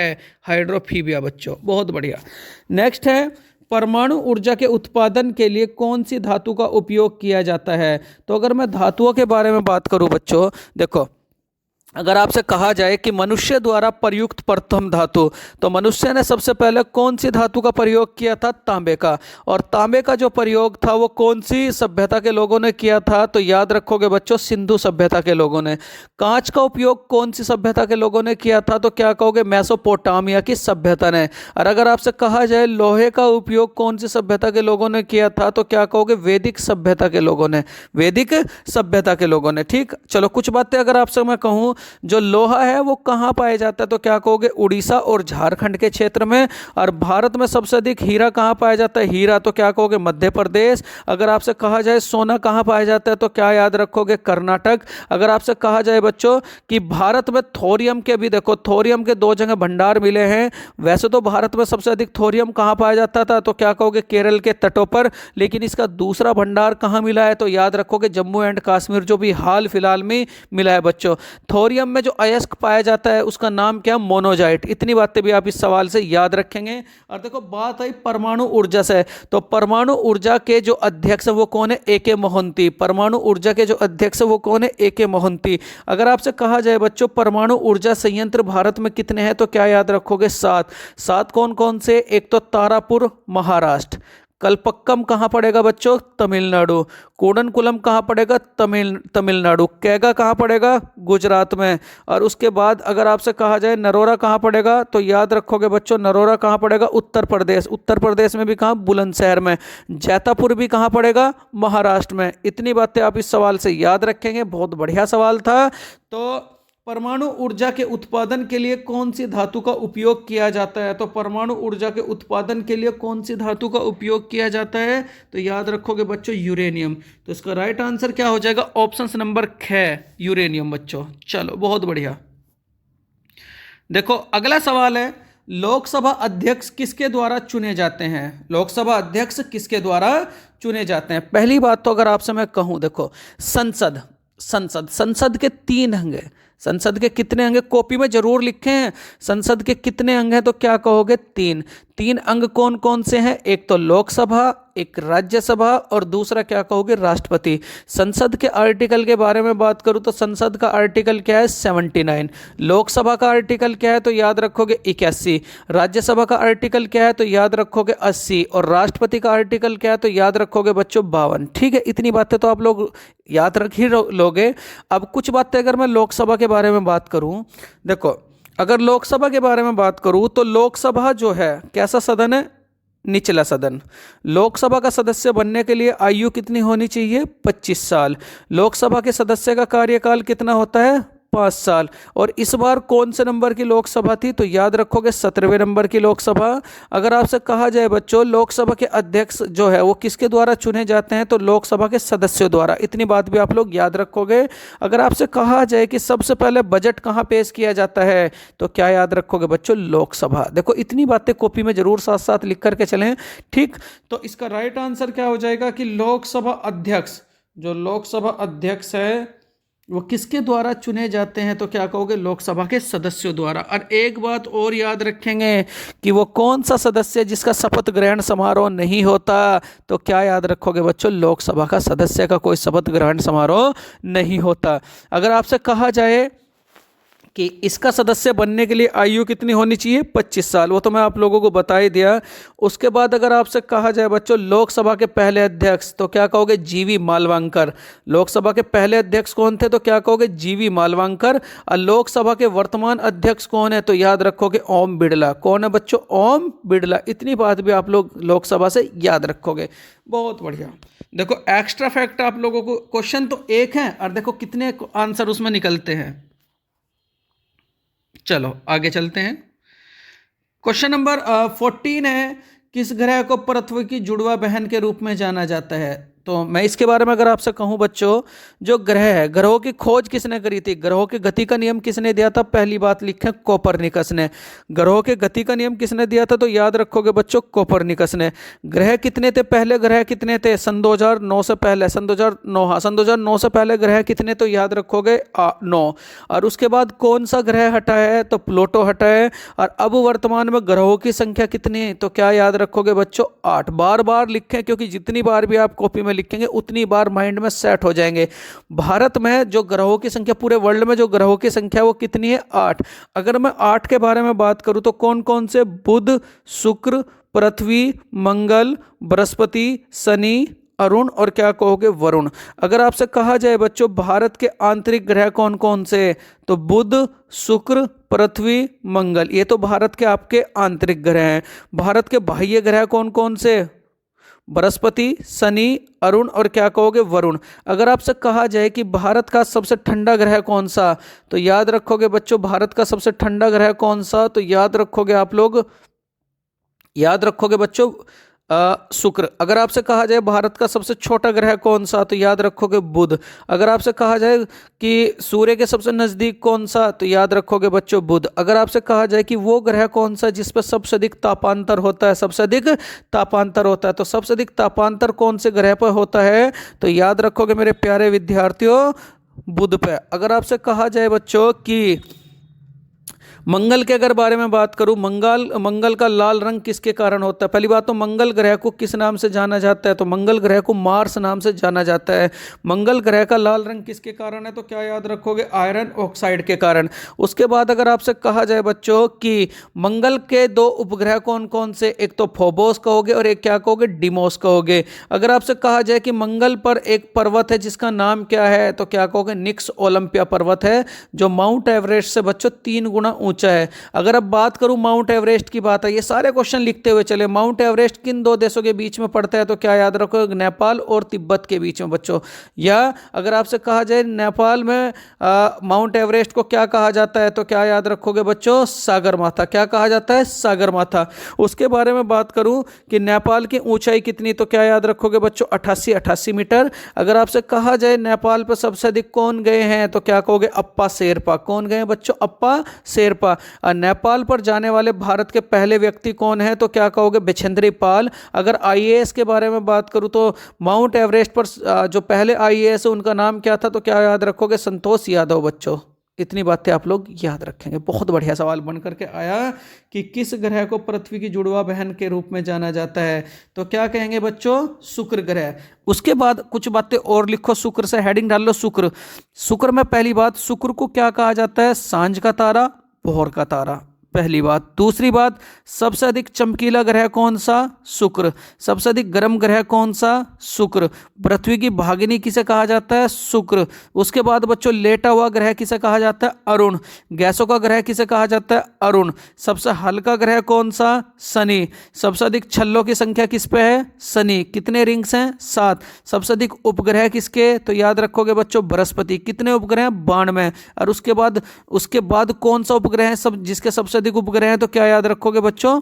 हाइड्रोफीबिया बच्चों। बहुत बढ़िया। नेक्स्ट है परमाणु ऊर्जा के उत्पादन के लिए कौन सी धातु का उपयोग किया जाता है? तो अगर मैं धातुओं के बारे में बात करूं बच्चों, देखो अगर आपसे कहा जाए कि मनुष्य द्वारा प्रयुक्त प्रथम धातु, तो मनुष्य ने सबसे पहले कौन सी धातु का प्रयोग किया था? तांबे का। और तांबे का जो प्रयोग था वो कौन सी सभ्यता के लोगों ने किया था? तो याद रखोगे बच्चों, सिंधु सभ्यता के लोगों ने। कांच का उपयोग कौन सी सभ्यता के लोगों ने किया था? तो क्या कहोगे? मेसोपोटामिया की सभ्यता ने। और अगर आपसे कहा जाए लोहे का उपयोग कौन सी सभ्यता के लोगों ने किया था तो क्या कहोगे? वैदिक सभ्यता के लोगों ने, वैदिक सभ्यता के लोगों ने। ठीक, चलो कुछ बातें अगर आपसे मैं कहूँ, जो लोहा है वो कहाँ पाया जाता है तो क्या कहोगे? उड़ीसा और झारखंड के क्षेत्र में। और भारत में सबसे अधिक हीरा कहाँ पाया जाता है? हीरा तो क्या कहोगे? मध्य प्रदेश। अगर आपसे कहा जाए सोना कहाँ पाया जाता है तो क्या याद रखोगे? कर्नाटक। अगर आपसे कहा जाए बच्चों कि भारत में थोरियम के भी, देखो थोरियम के 2 जगह भंडार मिले हैं। वैसे तो भारत में सबसे अधिक थोरियम कहाँ पाया जाता था तो क्या कहोगे? केरल के तटों पर। लेकिन इसका दूसरा भंडार कहाँ मिला है तो याद रखोगे? जम्मू एंड कश्मीर, जो भी हाल फिलहाल में मिला है बच्चों। थोरियम थोरियम में जो अयस्क पाया जाता है उसका नाम क्या है? मोनोजाइट। इतनी बातें भी आप इस सवाल से याद रखेंगे। और देखो बात आई परमाणु ऊर्जा से, तो परमाणु ऊर्जा के जो अध्यक्ष है वो कौन है? ए.के. मोहंती। परमाणु ऊर्जा के जो अध्यक्ष है वो कौन है? ए.के. मोहंती। अगर आपसे कहा जाए बच्चों परमाणु ऊर्जा संयंत्र भारत में कितने हैं, तो क्या याद रखोगे? 7। 7 कौन कौन से? एक तो तारापुर महाराष्ट्र, कलपक्कम कहाँ पड़ेगा बच्चों? तमिलनाडु, कूडनकुलम कहाँ पड़ेगा? तमिलनाडु, कैगा कहाँ पड़ेगा? गुजरात में। और उसके बाद अगर आपसे कहा जाए नरोरा कहाँ पड़ेगा, तो याद रखोगे बच्चों नरोरा कहाँ पड़ेगा? उत्तर प्रदेश। उत्तर प्रदेश में भी कहाँ? बुलंदशहर में। जैतापुर भी कहाँ पड़ेगा? महाराष्ट्र में। इतनी बातें आप इस सवाल से याद रखेंगे। बहुत बढ़िया सवाल था। तो परमाणु ऊर्जा के उत्पादन के लिए कौन सी धातु का उपयोग किया जाता है? तो परमाणु ऊर्जा के उत्पादन के लिए कौन सी धातु का उपयोग किया जाता है? तो याद रखोगे बच्चों यूरेनियम। तो इसका राइट आंसर क्या हो जाएगा? ऑप्शन नंबर ख, यूरेनियम बच्चों। चलो बहुत बढ़िया। देखो अगला सवाल है, लोकसभा अध्यक्ष किसके द्वारा चुने जाते हैं? लोकसभा अध्यक्ष किसके द्वारा चुने जाते हैं? पहली बात तो अगर आपसे मैं कहूं, देखो संसद संसद संसद के 3 अंग हैं। संसद के कितने अंग हैं? कॉपी में जरूर लिखे हैं। संसद के कितने अंग हैं, तो क्या कहोगे? 3। 3 अंग कौन कौन से हैं? एक तो लोकसभा, एक राज्यसभा और दूसरा क्या कहोगे? राष्ट्रपति। संसद के आर्टिकल के बारे में बात करूं तो संसद का आर्टिकल क्या है? 79। लोकसभा का आर्टिकल क्या है, तो याद रखोगे 81। राज्यसभा का आर्टिकल क्या है, तो याद रखोगे 80। और राष्ट्रपति का आर्टिकल क्या है, तो याद रखोगे बच्चों 52। ठीक है, इतनी बातें तो आप लोग याद रख ही लोगे। अब कुछ बातें अगर मैं लोकसभा के बारे में बात करूं, देखो अगर लोकसभा के बारे में बात करूं तो लोकसभा जो है कैसा सदन है? निचला सदन। लोकसभा का सदस्य बनने के लिए आयु कितनी होनी चाहिए? 25 साल। लोकसभा के सदस्य का कार्यकाल कितना होता है? 5 साल। और इस बार कौन से नंबर की लोकसभा थी, तो याद रखोगे 17वें नंबर की लोकसभा। अगर आपसे कहा जाए बच्चों लोकसभा के अध्यक्ष जो है वो किसके द्वारा चुने जाते हैं, तो लोकसभा के सदस्यों द्वारा। इतनी बात भी आप लोग याद रखोगे। अगर आपसे कहा जाए कि सबसे पहले बजट कहाँ पेश किया जाता है, तो क्या याद रखोगे बच्चों? लोकसभा। देखो इतनी बातें कॉपी में जरूर साथ साथ लिख करके चलें। ठीक, तो इसका राइट आंसर क्या हो जाएगा कि लोकसभा अध्यक्ष, जो लोकसभा अध्यक्ष है वो किसके द्वारा चुने जाते हैं, तो क्या कहोगे? लोकसभा के सदस्यों द्वारा। और एक बात और याद रखेंगे कि वो कौन सा सदस्य जिसका शपथ ग्रहण समारोह नहीं होता, तो क्या याद रखोगे बच्चों? लोकसभा का सदस्य का कोई शपथ ग्रहण समारोह नहीं होता। अगर आपसे कहा जाए कि इसका सदस्य बनने के लिए आयु कितनी होनी चाहिए? 25 साल, वो तो मैं आप लोगों को बता ही दिया। उसके बाद अगर आपसे कहा जाए बच्चों लोकसभा के पहले अध्यक्ष, तो क्या कहोगे? जीवी मालवांकर। लोकसभा के पहले अध्यक्ष कौन थे, तो क्या कहोगे? जीवी मालवांकर। और लोकसभा के वर्तमान अध्यक्ष कौन है, तो याद रखोगे ओम बिड़ला। कौन है बच्चों? ओम बिड़ला। इतनी बात भी आप लोग लोकसभा से याद रखोगे। बहुत बढ़िया। देखो एक्स्ट्रा फैक्ट आप लोगों को, क्वेश्चन तो एक है और देखो कितने आंसर उसमें निकलते हैं। चलो आगे चलते हैं। क्वेश्चन नंबर 14 है, किस ग्रह को पृथ्वी की जुड़वा बहन के रूप में जाना जाता है? तो मैं इसके बारे में अगर आपसे कहूं बच्चों, जो ग्रह है, ग्रहों की खोज किसने करी थी? ग्रहों की गति का नियम किसने दिया था? पहली बात लिखें कोपरनिकस ने। ग्रहों के गति का नियम किसने दिया था, तो याद रखोगे बच्चों कोपरनिकस ने। ग्रह कितने थे? पहले ग्रह कितने थे? सन 2009 से पहले, सन 2009, हाँ सन 2009 से पहले ग्रह कितने, तो याद रखोगे 9। और उसके बाद कौन सा ग्रह हटा है, तो प्लूटो हटा है। और अब वर्तमान में ग्रहों की संख्या कितनी है, तो क्या याद रखोगे बच्चों? 8। बार बार लिखें क्योंकि जितनी बार भी आप कॉपी में लिखेंगे उतनी बार माइंड में सेट हो जाएंगे। भारत में जो ग्रहों की संख्या, पूरे वर्ल्ड में जो ग्रहों की संख्या वो कितनी है? 8। अगर मैं 8 के बारे में बात करूं तो कौन कौन से? बुध, शुक्र, पृथ्वी, मंगल, बृहस्पति, शनि, अरुण और क्या कहोगे? वरुण। अगर आपसे कहा जाए बच्चों भारत के आंतरिक ग्रह कौन कौन से, तो बुध, शुक्र, पृथ्वी, मंगल, ये तो भारत के आपके आंतरिक ग्रह हैं। भारत के बाह्य ग्रह कौन कौन से? बृहस्पति, शनि, अरुण और क्या कहोगे? वरुण। अगर आपसे कहा जाए कि भारत का सबसे ठंडा ग्रह कौन सा, तो याद रखोगे बच्चों भारत का सबसे ठंडा ग्रह कौन सा, तो याद रखोगे आप लोग, याद रखोगे बच्चों शुक्र। अगर आपसे कहा जाए भारत का सबसे छोटा ग्रह कौन सा, तो याद रखोगे बुध। अगर आपसे कहा जाए कि सूर्य के सबसे नजदीक कौन सा, तो याद रखोगे बच्चों बुध। अगर आपसे कहा जाए कि वो ग्रह कौन सा जिस पर सबसे अधिक तापांतर होता है, सबसे अधिक तापांतर होता है, तो सबसे अधिक तापांतर कौन से ग्रह पर होता है, तो याद रखोगे मेरे प्यारे विद्यार्थियों बुध पे। अगर आपसे कहा जाए बच्चों कि मंगल के अगर बारे में बात करूं, मंगल का लाल रंग किसके कारण होता है? पहली बात तो मंगल ग्रह को किस नाम से जाना जाता है? तो मंगल ग्रह को मार्स नाम से जाना जाता है। मंगल ग्रह का लाल रंग किसके कारण है? तो क्या याद रखोगे? आयरन ऑक्साइड के कारण। उसके बाद अगर आपसे कहा जाए बच्चों कि मंगल के दो उपग्रह कौन कौन से, एक तो फोबोस कहोगे और एक क्या कहोगे? डिमोस कहोगे। अगर आपसे कहा जाए कि मंगल पर एक पर्वत है जिसका नाम क्या है, तो क्या कहोगे? निक्स ओलंपिया पर्वत है, जो माउंट एवरेस्ट से बच्चों 3 गुना ऊंचा है। अगर अब बात करूं माउंट एवरेस्ट की बात है, ये सारे क्वेश्चन लिखते हुए चले। माउंट एवरेस्ट किन दो देशों के बीच में पड़ता है? तो क्या याद रखो? नेपाल और तिब्बत के बीच में बच्चों। या अगर आपसे कहा जाए नेपाल में माउंट एवरेस्ट को क्या कहा जाता है, तो क्या याद रखोगे बच्चों? सागर माथा। क्या कहा जाता है? सागर माथा। उसके बारे में बात करूं कि नेपाल की ऊंचाई कितनी, तो क्या याद रखोगे बच्चों? 88 मीटर। अगर आपसे कहा जाए नेपाल पर सबसे अधिक कौन गए हैं, तो क्या कहोगे? अप्पा शेरपा। कौन गए बच्चों? अप्पा शेरपा। नेपाल पर जाने वाले भारत के पहले व्यक्ति कौन है, तो क्या कहोगे? बिछेंद्री पाल। अगर आईएएस के बारे में बात करूं तो माउंट एवरेस्ट पर जो पहले आईएएस है उनका नाम क्या था, तो क्या याद रखोगे? संतोष यादव बच्चों। इतनी बातें आप लोग याद रखेंगे। बहुत बढ़िया सवाल बन करके आया कि किस ग्रह को पृथ्वी की जुड़वा बहन के रूप में जाना जाता है, तो क्या कहेंगे बच्चों? शुक्र ग्रह। उसके बाद कुछ बातें और लिखो, शुक्र से हेडिंग डाल लो। शुक्र, शुक्र में पहली बात, शुक्र को क्या कहा जाता है? सांझ का तारा, भोर का तारा, पहली बात। दूसरी बात, सबसे अधिक चमकीला ग्रह कौन सा? शुक्र। सबसे अधिक गर्म ग्रह कौन सा? शुक्र। पृथ्वी की भागिनी किसे कहा जाता है? शुक्र। उसके बाद बच्चों लेटा हुआ ग्रह किसे कहा जाता है? अरुण। गैसों का ग्रह किसे कहा जाता है? अरुण। सबसे हल्का ग्रह कौन सा? शनि। सबसे अधिक छल्लों की संख्या किस पे है? शनि। कितने रिंग्स हैं? 7। सबसे अधिक उपग्रह किसके? तो याद रखोगे बच्चों? बृहस्पति। कितने उपग्रह? 92। और उसके बाद कौन सा उपग्रह है सब जिसके सबसे अधिक उपग्रह हैं, तो क्या याद रखोगे बच्चों?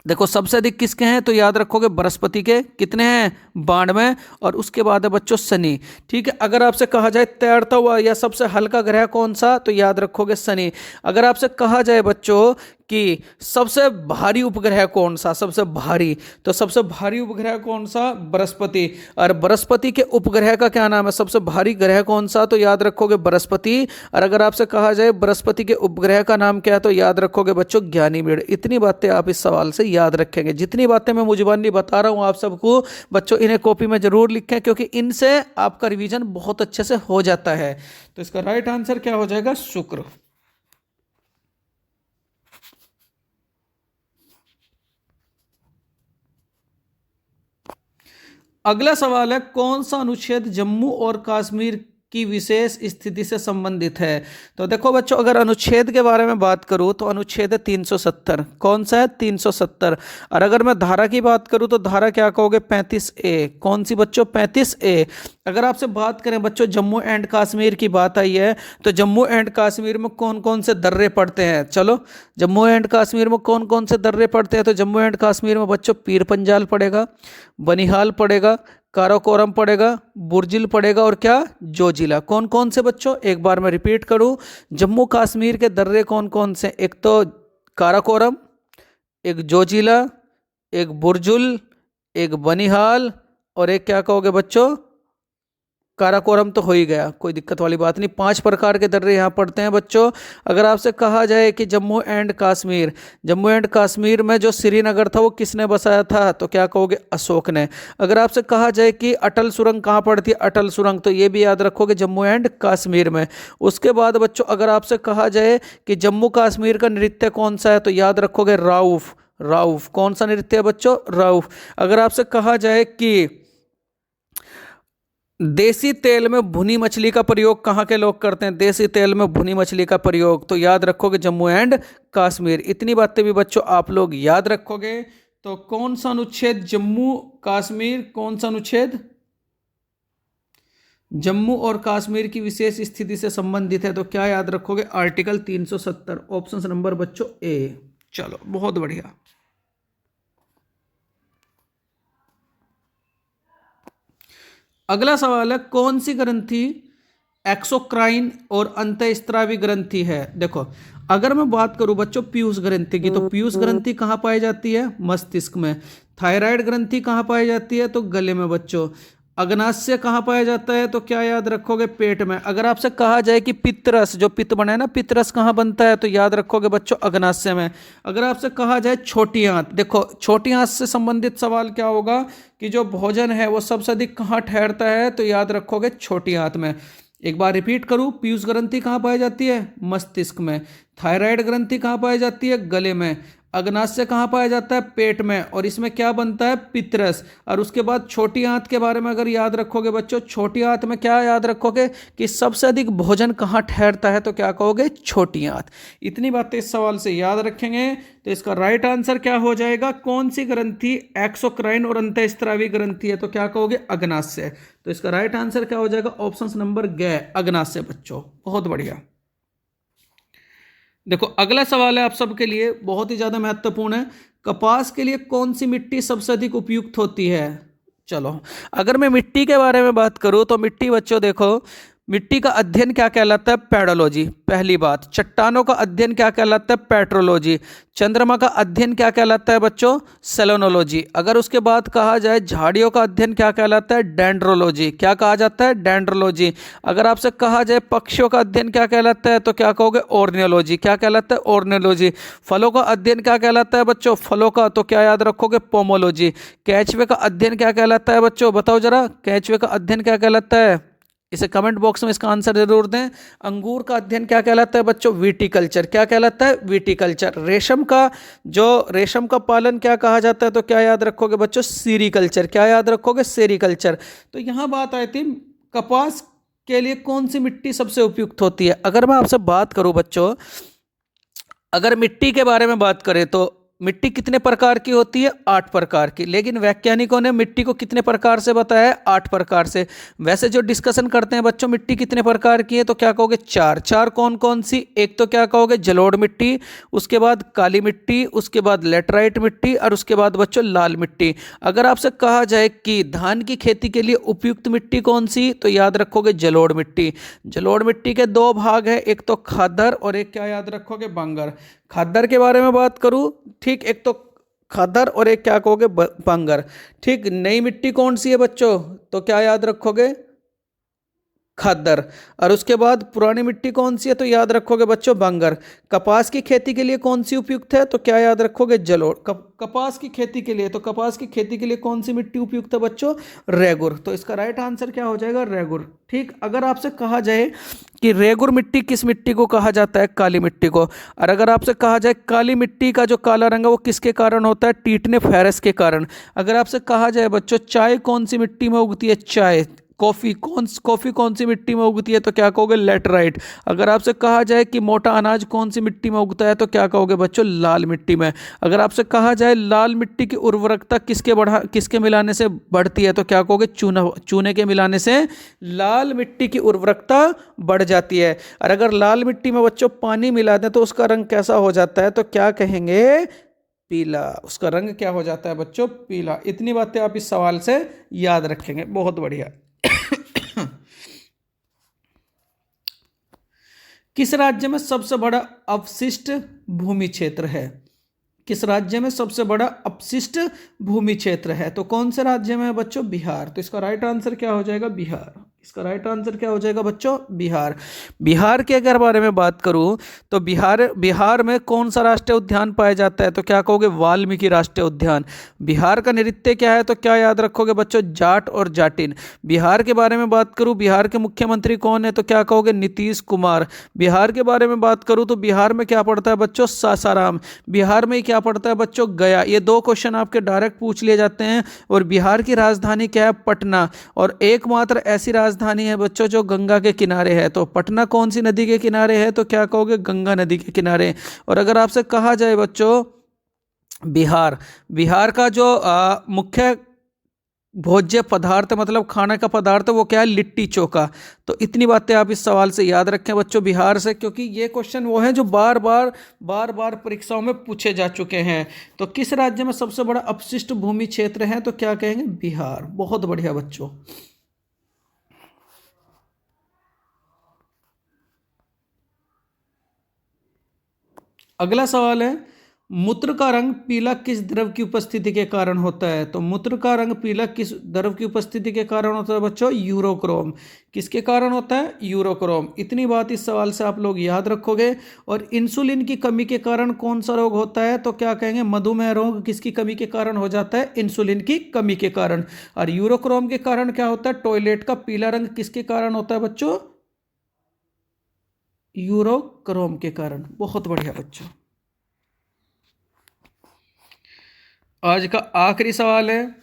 देखो सबसे अधिक किसके हैं, तो याद रखोगे बृहस्पति के। कितने हैं? 92। और उसके बाद है बच्चों शनि। ठीक है। अगर आपसे कहा जाए तैरता हुआ या सबसे हल्का ग्रह कौन सा, तो याद रखोगे शनि। अगर आपसे कहा जाए बच्चों कि सबसे भारी उपग्रह कौन सा, सबसे भारी, तो सबसे भारी उपग्रह कौन सा? बृहस्पति। और बृहस्पति के उपग्रह का क्या नाम है? सबसे भारी ग्रह कौन सा, तो याद रखोगे बृहस्पति। और अगर आपसे कहा जाए बृहस्पति के उपग्रह का नाम क्या है, तो याद रखोगे बच्चों ज्ञानीमेढ़। इतनी बातें आप इस सवाल से याद रखेंगे। जितनी बातें मैं मुझबानी बता रहा हूं आप सबको बच्चों, इन्हें कॉपी में जरूर लिखें, क्योंकि इनसे आपका रिवीजन बहुत अच्छे से हो जाता है। तो इसका राइट आंसर क्या हो जाएगा? शुक्र। अगला सवाल है, कौन सा अनुच्छेद जम्मू और कश्मीर की विशेष स्थिति से संबंधित है? तो देखो बच्चों, अगर अनुच्छेद के बारे में बात करूं तो अनुच्छेद है 370। कौन सा है? 370। और अगर मैं धारा की बात करूं तो धारा क्या कहोगे? 35A। कौन सी बच्चों? 35A। अगर आपसे बात करें बच्चों जम्मू एंड कश्मीर की बात आई है, तो जम्मू एंड कश्मीर में कौन कौन से दर्रे पड़ते हैं? चलो, जम्मू एंड कश्मीर में कौन कौन से दर्रे पड़ते हैं? तो जम्मू एंड कश्मीर में बच्चों पीर पंजाल पड़ेगा, बनिहाल पड़ेगा, काराकोरम पड़ेगा, बुर्जिल पड़ेगा, और क्या? जोजिला। कौन कौन से बच्चों? एक बार मैं रिपीट करूं, जम्मू कश्मीर के दर्रे कौन कौन से? एक तो काराकोरम, एक जोजिला, एक बुर्जुल, एक बनिहाल, और एक क्या कहोगे बच्चों? काराकोरम तो हो ही गया, कोई दिक्कत वाली बात नहीं। 5 प्रकार के दर्रे यहाँ पड़ते हैं बच्चों। अगर आपसे कहा जाए कि जम्मू एंड कश्मीर में जो श्रीनगर था वो किसने बसाया था, तो क्या कहोगे? अशोक ने। अगर आपसे कहा जाए कि अटल सुरंग कहाँ पड़ती है? अटल सुरंग, तो ये भी याद रखोगे जम्मू एंड कश्मीर में। उसके बाद बच्चों अगर आपसे कहा जाए कि जम्मू कश्मीर का नृत्य कौन सा है, तो याद रखोगे राउफ। राउफ। कौन सा नृत्य है बच्चों? राउफ। अगर आपसे कहा जाए कि देसी तेल में भुनी मछली का प्रयोग कहाँ के लोग करते हैं? देसी तेल में भुनी मछली का प्रयोग, तो याद रखोगे जम्मू एंड कश्मीर। इतनी बातें भी बच्चों आप लोग याद रखोगे। तो कौन सा अनुच्छेद जम्मू कश्मीर, कौन सा अनुच्छेद जम्मू और कश्मीर की विशेष स्थिति से संबंधित है, तो क्या याद रखोगे? आर्टिकल 370। ऑप्शन नंबर बच्चों ए। चलो बहुत बढ़िया। अगला सवाल है, कौन सी ग्रंथि एक्सोक्राइन और अंतःस्रावी ग्रंथि है? देखो, अगर मैं बात करूं बच्चों पीयूष ग्रंथि की, तो पीयूष ग्रंथि कहां पाई जाती है? मस्तिष्क में। थायराइड ग्रंथि कहां पाई जाती है? तो गले में बच्चों। अग्नाशय कहाँ पाया जाता है तो क्या याद रखोगे, पेट में। अगर आपसे कहा जाए कि पित्तरस, जो पित्त बना है ना, पित्तरस कहाँ बनता है तो याद रखोगे बच्चों अग्नाशय में। अगर आपसे कहा जाए छोटी आंत, देखो छोटी आंत से संबंधित सवाल क्या होगा कि जो भोजन है वो सबसे अधिक कहाँ ठहरता है तो याद रखोगे छोटी आंत में। एक बार रिपीट करूं, पीयूष ग्रंथि कहाँ पाई जाती है, मस्तिष्क में। थायराइड ग्रंथि कहाँ पाई जाती है, गले में। अग्नाशय कहाँ पाया जाता है, पेट में, और इसमें क्या बनता है, पित्तरस। और उसके बाद छोटी आंत के बारे में अगर याद रखोगे बच्चों, छोटी आंत में क्या याद रखोगे कि सबसे अधिक भोजन कहाँ ठहरता है तो क्या कहोगे, छोटी आंत। इतनी बातें इस सवाल से याद रखेंगे तो इसका राइट आंसर क्या हो जाएगा, कौन सी ग्रंथि एक्सोक्राइन और अंतःस्रावी ग्रंथि है तो क्या कहोगे, अग्नाशय। तो इसका राइट आंसर क्या हो जाएगा, ऑप्शन नंबर ग, अग्नाशय बच्चों। बहुत बढ़िया। देखो अगला सवाल है आप सबके लिए बहुत ही ज्यादा महत्वपूर्ण है। कपास के लिए कौन सी मिट्टी सबसे अधिक उपयुक्त होती है। चलो, अगर मैं मिट्टी के बारे में बात करूं तो मिट्टी बच्चों देखो, मिट्टी का अध्ययन क्या कहलाता है, पेडोलॉजी। पहली बात, चट्टानों का अध्ययन क्या कहलाता है, पेट्रोलॉजी। चंद्रमा का अध्ययन क्या कहलाता है बच्चों, सेलोनोलॉजी। अगर उसके बाद कहा जाए झाड़ियों का अध्ययन क्या कहलाता है, डेंड्रोलॉजी। क्या कहा जाता है, डेंड्रोलॉजी। अगर आपसे कहा जाए पक्षियों का अध्ययन क्या कहलाता है तो क्या कहोगे, ऑर्नियोलॉजी। क्या कहलाता है, ऑर्नियोलॉजी। फलों का अध्ययन क्या कहलाता है बच्चों, फलों का तो क्या याद रखोगे, पोमोलॉजी। कैचवे का अध्ययन क्या कहलाता है बच्चों, बताओ जरा, कैचवे का अध्ययन क्या कहलाता है, इसे कमेंट बॉक्स में इसका आंसर जरूर दें। अंगूर का अध्ययन क्या कहलाता है बच्चों, विटिकल्चर। क्या कहलाता है, विटिकल्चर। रेशम का पालन क्या कहा जाता है तो क्या याद रखोगे बच्चों, सीरीकल्चर। क्या याद रखोगे, सेरीकल्चर। तो यहां बात आई थी कपास के लिए कौन सी मिट्टी सबसे उपयुक्त होती है। अगर मैं आपसे बात करूं बच्चों, अगर मिट्टी के बारे में बात करें तो मिट्टी कितने प्रकार की होती है, 8 प्रकार की। लेकिन वैज्ञानिकों ने मिट्टी को कितने प्रकार से बताया है, 8 प्रकार से। वैसे जो डिस्कशन करते हैं बच्चों मिट्टी कितने प्रकार की है तो क्या कहोगे, 4। 4 कौन कौन सी, एक तो क्या कहोगे, जलोढ़ मिट्टी, उसके बाद काली मिट्टी, उसके बाद लेटराइट मिट्टी, और उसके बाद बच्चों लाल मिट्टी। अगर आपसे कहा जाए कि धान की खेती के लिए उपयुक्त मिट्टी कौन सी तो याद रखोगे जलोढ़ मिट्टी। जलोढ़ मिट्टी के 2 भाग है, एक तो खादर और एक क्या याद रखोगे, बंगर। खादर के बारे में बात करूं, ठीक, एक तो खादर और एक क्या कहोगे, बंगर। ठीक, नई मिट्टी कौन सी है बच्चों तो क्या याद रखोगे, खादर। और उसके बाद पुरानी मिट्टी कौन सी है तो याद रखोगे बच्चों, बंगर। कपास की खेती के लिए कौन सी उपयुक्त है तो क्या याद रखोगे, जलोढ़। कपास की खेती के लिए, तो कपास की खेती के लिए कौन सी मिट्टी उपयुक्त है बच्चों, रेगुर। तो इसका राइट आंसर क्या हो जाएगा, रेगुर। ठीक, अगर आपसे कहा जाए कि रेगुर मिट्टी किस मिट्टी को कहा जाता है, काली मिट्टी को। और अगर आपसे कहा जाए काली मिट्टी का जो काला रंग है वो किसके कारण होता है, टीटने फेरस के कारण। अगर आपसे कहा जाए बच्चों चाय कौन सी मिट्टी में उगती है, चाय। कॉफी कौन सी मिट्टी में उगती है तो क्या कहोगे, लेटराइट। अगर आपसे कहा जाए कि मोटा अनाज कौन सी मिट्टी में उगता है तो क्या कहोगे बच्चों, लाल मिट्टी में। अगर आपसे कहा जाए लाल मिट्टी की उर्वरकता किसके मिलाने से बढ़ती है तो क्या कहोगे, चूने के मिलाने से लाल मिट्टी की उर्वरकता बढ़ जाती है। और अगर लाल मिट्टी में बच्चों पानी मिला दें तो उसका रंग कैसा हो जाता है तो क्या कहेंगे, पीला। उसका रंग क्या हो जाता है बच्चों, पीला। इतनी बातें आप इस सवाल से याद रखेंगे, बहुत बढ़िया। किस राज्य में सबसे बड़ा अपशिष्ट भूमि क्षेत्र है, किस राज्य में सबसे बड़ा अपशिष्ट भूमि क्षेत्र है तो कौन से राज्य में है बच्चों, बिहार। तो इसका राइट आंसर क्या हो जाएगा, बिहार। इसका राइट आंसर क्या हो जाएगा बच्चों, बिहार। बिहार के अगर बारे में बात करूं तो बिहार में कौन सा राष्ट्रीय उद्यान पाया जाता है तो क्या कहोगे, वाल्मीकि राष्ट्रीय उद्यान। बिहार का नृत्य क्या है तो क्या याद रखोगे बच्चों, जाट और जाटिन। बिहार के बारे में बात करूं, बिहार के मुख्यमंत्री कौन है तो क्या कहोगे, नीतीश कुमार। बिहार के बारे में बात करूं तो बिहार में क्या पड़ता है बच्चों, सासाराम। बिहार में क्या पड़ता है बच्चों, गया। ये 2 क्वेश्चन आपके डायरेक्ट पूछ लिए जाते हैं। और बिहार की राजधानी क्या है, पटना। और एकमात्र ऐसी राजधानी है बच्चों जो गंगा के किनारे है, तो पटना कौन सी नदी के किनारे है तो क्या कहोगे, गंगा नदी के किनारे। और अगर आपसे कहा जाए बच्चों बिहार का जो मुख्य भोज्य पदार्थ मतलब खाने का पदार्थ वो क्या है, लिट्टी चोखा। तो इतनी बातें आप इस सवाल से याद रखें बच्चों बिहार से, क्योंकि ये क्वेश्चन वो हैं जो बार बार परीक्षाओं में पूछे जा चुके हैं। तो किस राज्य में सबसे बड़ा अपशिष्ट भूमि क्षेत्र है तो क्या कहेंगे, बिहार। बहुत बढ़िया बच्चों। अगला सवाल है, मूत्र का रंग पीला किस द्रव की उपस्थिति के कारण होता है? तो मूत्र का रंग पीला किस द्रव की उपस्थिति के कारण होता है बच्चों? यूरोक्रोम। किसके कारण होता है? यूरोक्रोम। इतनी बात इस सवाल से आप लोग याद रखोगे। और इंसुलिन की कमी के कारण कौन सा रोग होता है? तो क्या कहेंगे? मधुमेह रोग किसकी कमी के कारण हो जाता है? इंसुलिन की कमी के कारण। और यूरोक्रोम के कारण क्या होता है? टॉयलेट का पीला रंग किसके कारण होता है बच्चों? यूरोक्रोम के कारण। बहुत बढ़िया बच्चों। आज का आखिरी सवाल है,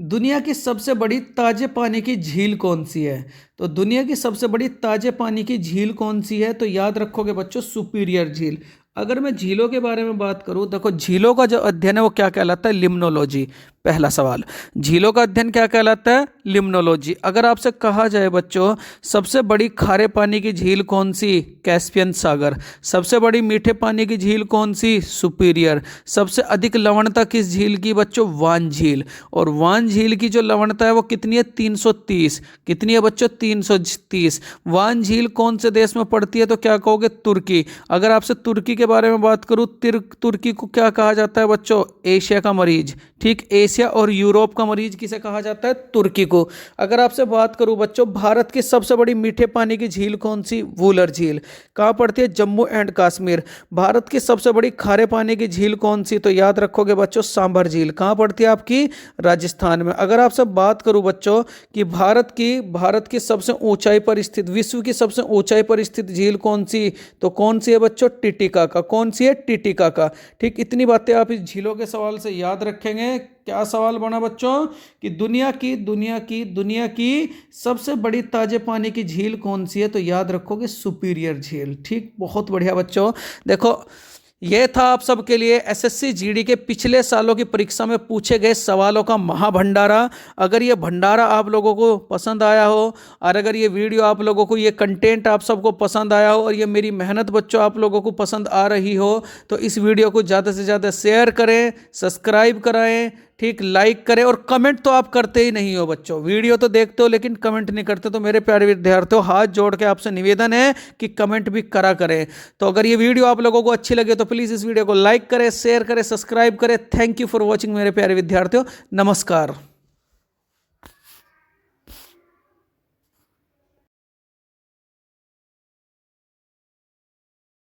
दुनिया की सबसे बड़ी ताजे पानी की झील कौन सी है? तो दुनिया की सबसे बड़ी ताजे पानी की झील कौन सी है? तो याद रखोगे बच्चों, सुपीरियर झील। अगर मैं झीलों के बारे में बात करूं, देखो झीलों का जो अध्ययन है वो क्या कहलाता है? लिम्नोलॉजी। पहला सवाल, झीलों का अध्ययन क्या कहलाता है? लिम्नोलॉजी। अगर आपसे कहा जाए बच्चों सबसे बड़ी खारे पानी की झील कौन सी? कैस्पियन सागर। सबसे बड़ी मीठे पानी की झील कौन सी? सुपीरियर। सबसे अधिक लवणता किस झील की बच्चों? वान झील। और वान झील की जो लवणता है वो कितनी है? 330। कितनी है बच्चों? 330। वान झील कौन से देश में पड़ती है? तो क्या कहोगे? तुर्की। अगर आपसे तुर्की के बारे में बात करूं, तुर्की को क्या कहा जाता है बच्चों? एशिया का मरीज। ठीक, एशिया और यूरोप का मरीज किसे कहा जाता है? तुर्की को। अगर आपसे बात करूं बच्चों, भारत की सबसे बड़ी मीठे पानी की झील कौन सी? वूलर झील। कहाँ पड़ती है? जम्मू एंड कश्मीर। भारत की सबसे बड़ी खारे पानी की झील कौन सी? तो याद रखोगे बच्चों, सांभर झील। कहाँ पड़ती है आपकी? राजस्थान में। अगर आपसे बात करूं बच्चों कि भारत की सबसे ऊंचाई पर स्थित, विश्व की सबसे ऊंचाई पर स्थित झील कौन सी? तो कौन सी है बच्चों? टिटिकाका। कौन सी है? टिटिकाका। ठीक, इतनी बातें आप इस झीलों के सवाल से याद रखेंगे। क्या सवाल बना बच्चों कि दुनिया की सबसे बड़ी ताजे पानी की झील कौन सी है? तो याद रखोगे सुपीरियर झील। ठीक, बहुत बढ़िया बच्चों। देखो, यह था आप सबके लिए एसएससी जीडी के पिछले सालों की परीक्षा में पूछे गए सवालों का महाभंडारा। अगर ये भंडारा आप लोगों को पसंद आया हो, और अगर ये वीडियो आप लोगों को, ये कंटेंट आप सबको पसंद आया हो, और ये मेरी मेहनत बच्चों आप लोगों को पसंद आ रही हो, तो इस वीडियो को ज़्यादा से ज़्यादा शेयर करें, सब्सक्राइब कराएं, ठीक, लाइक करें। और कमेंट तो आप करते ही नहीं हो बच्चों, वीडियो तो देखते हो लेकिन कमेंट नहीं करते। तो मेरे प्यारे विद्यार्थियों, हाथ जोड़ के आपसे निवेदन है कि कमेंट भी करा करें। तो अगर ये वीडियो आप लोगों को अच्छी लगे तो प्लीज़ इस वीडियो को लाइक करें, शेयर करें, सब्सक्राइब करें। थैंक यू फॉर वॉचिंग मेरे प्यारे विद्यार्थियों। नमस्कार।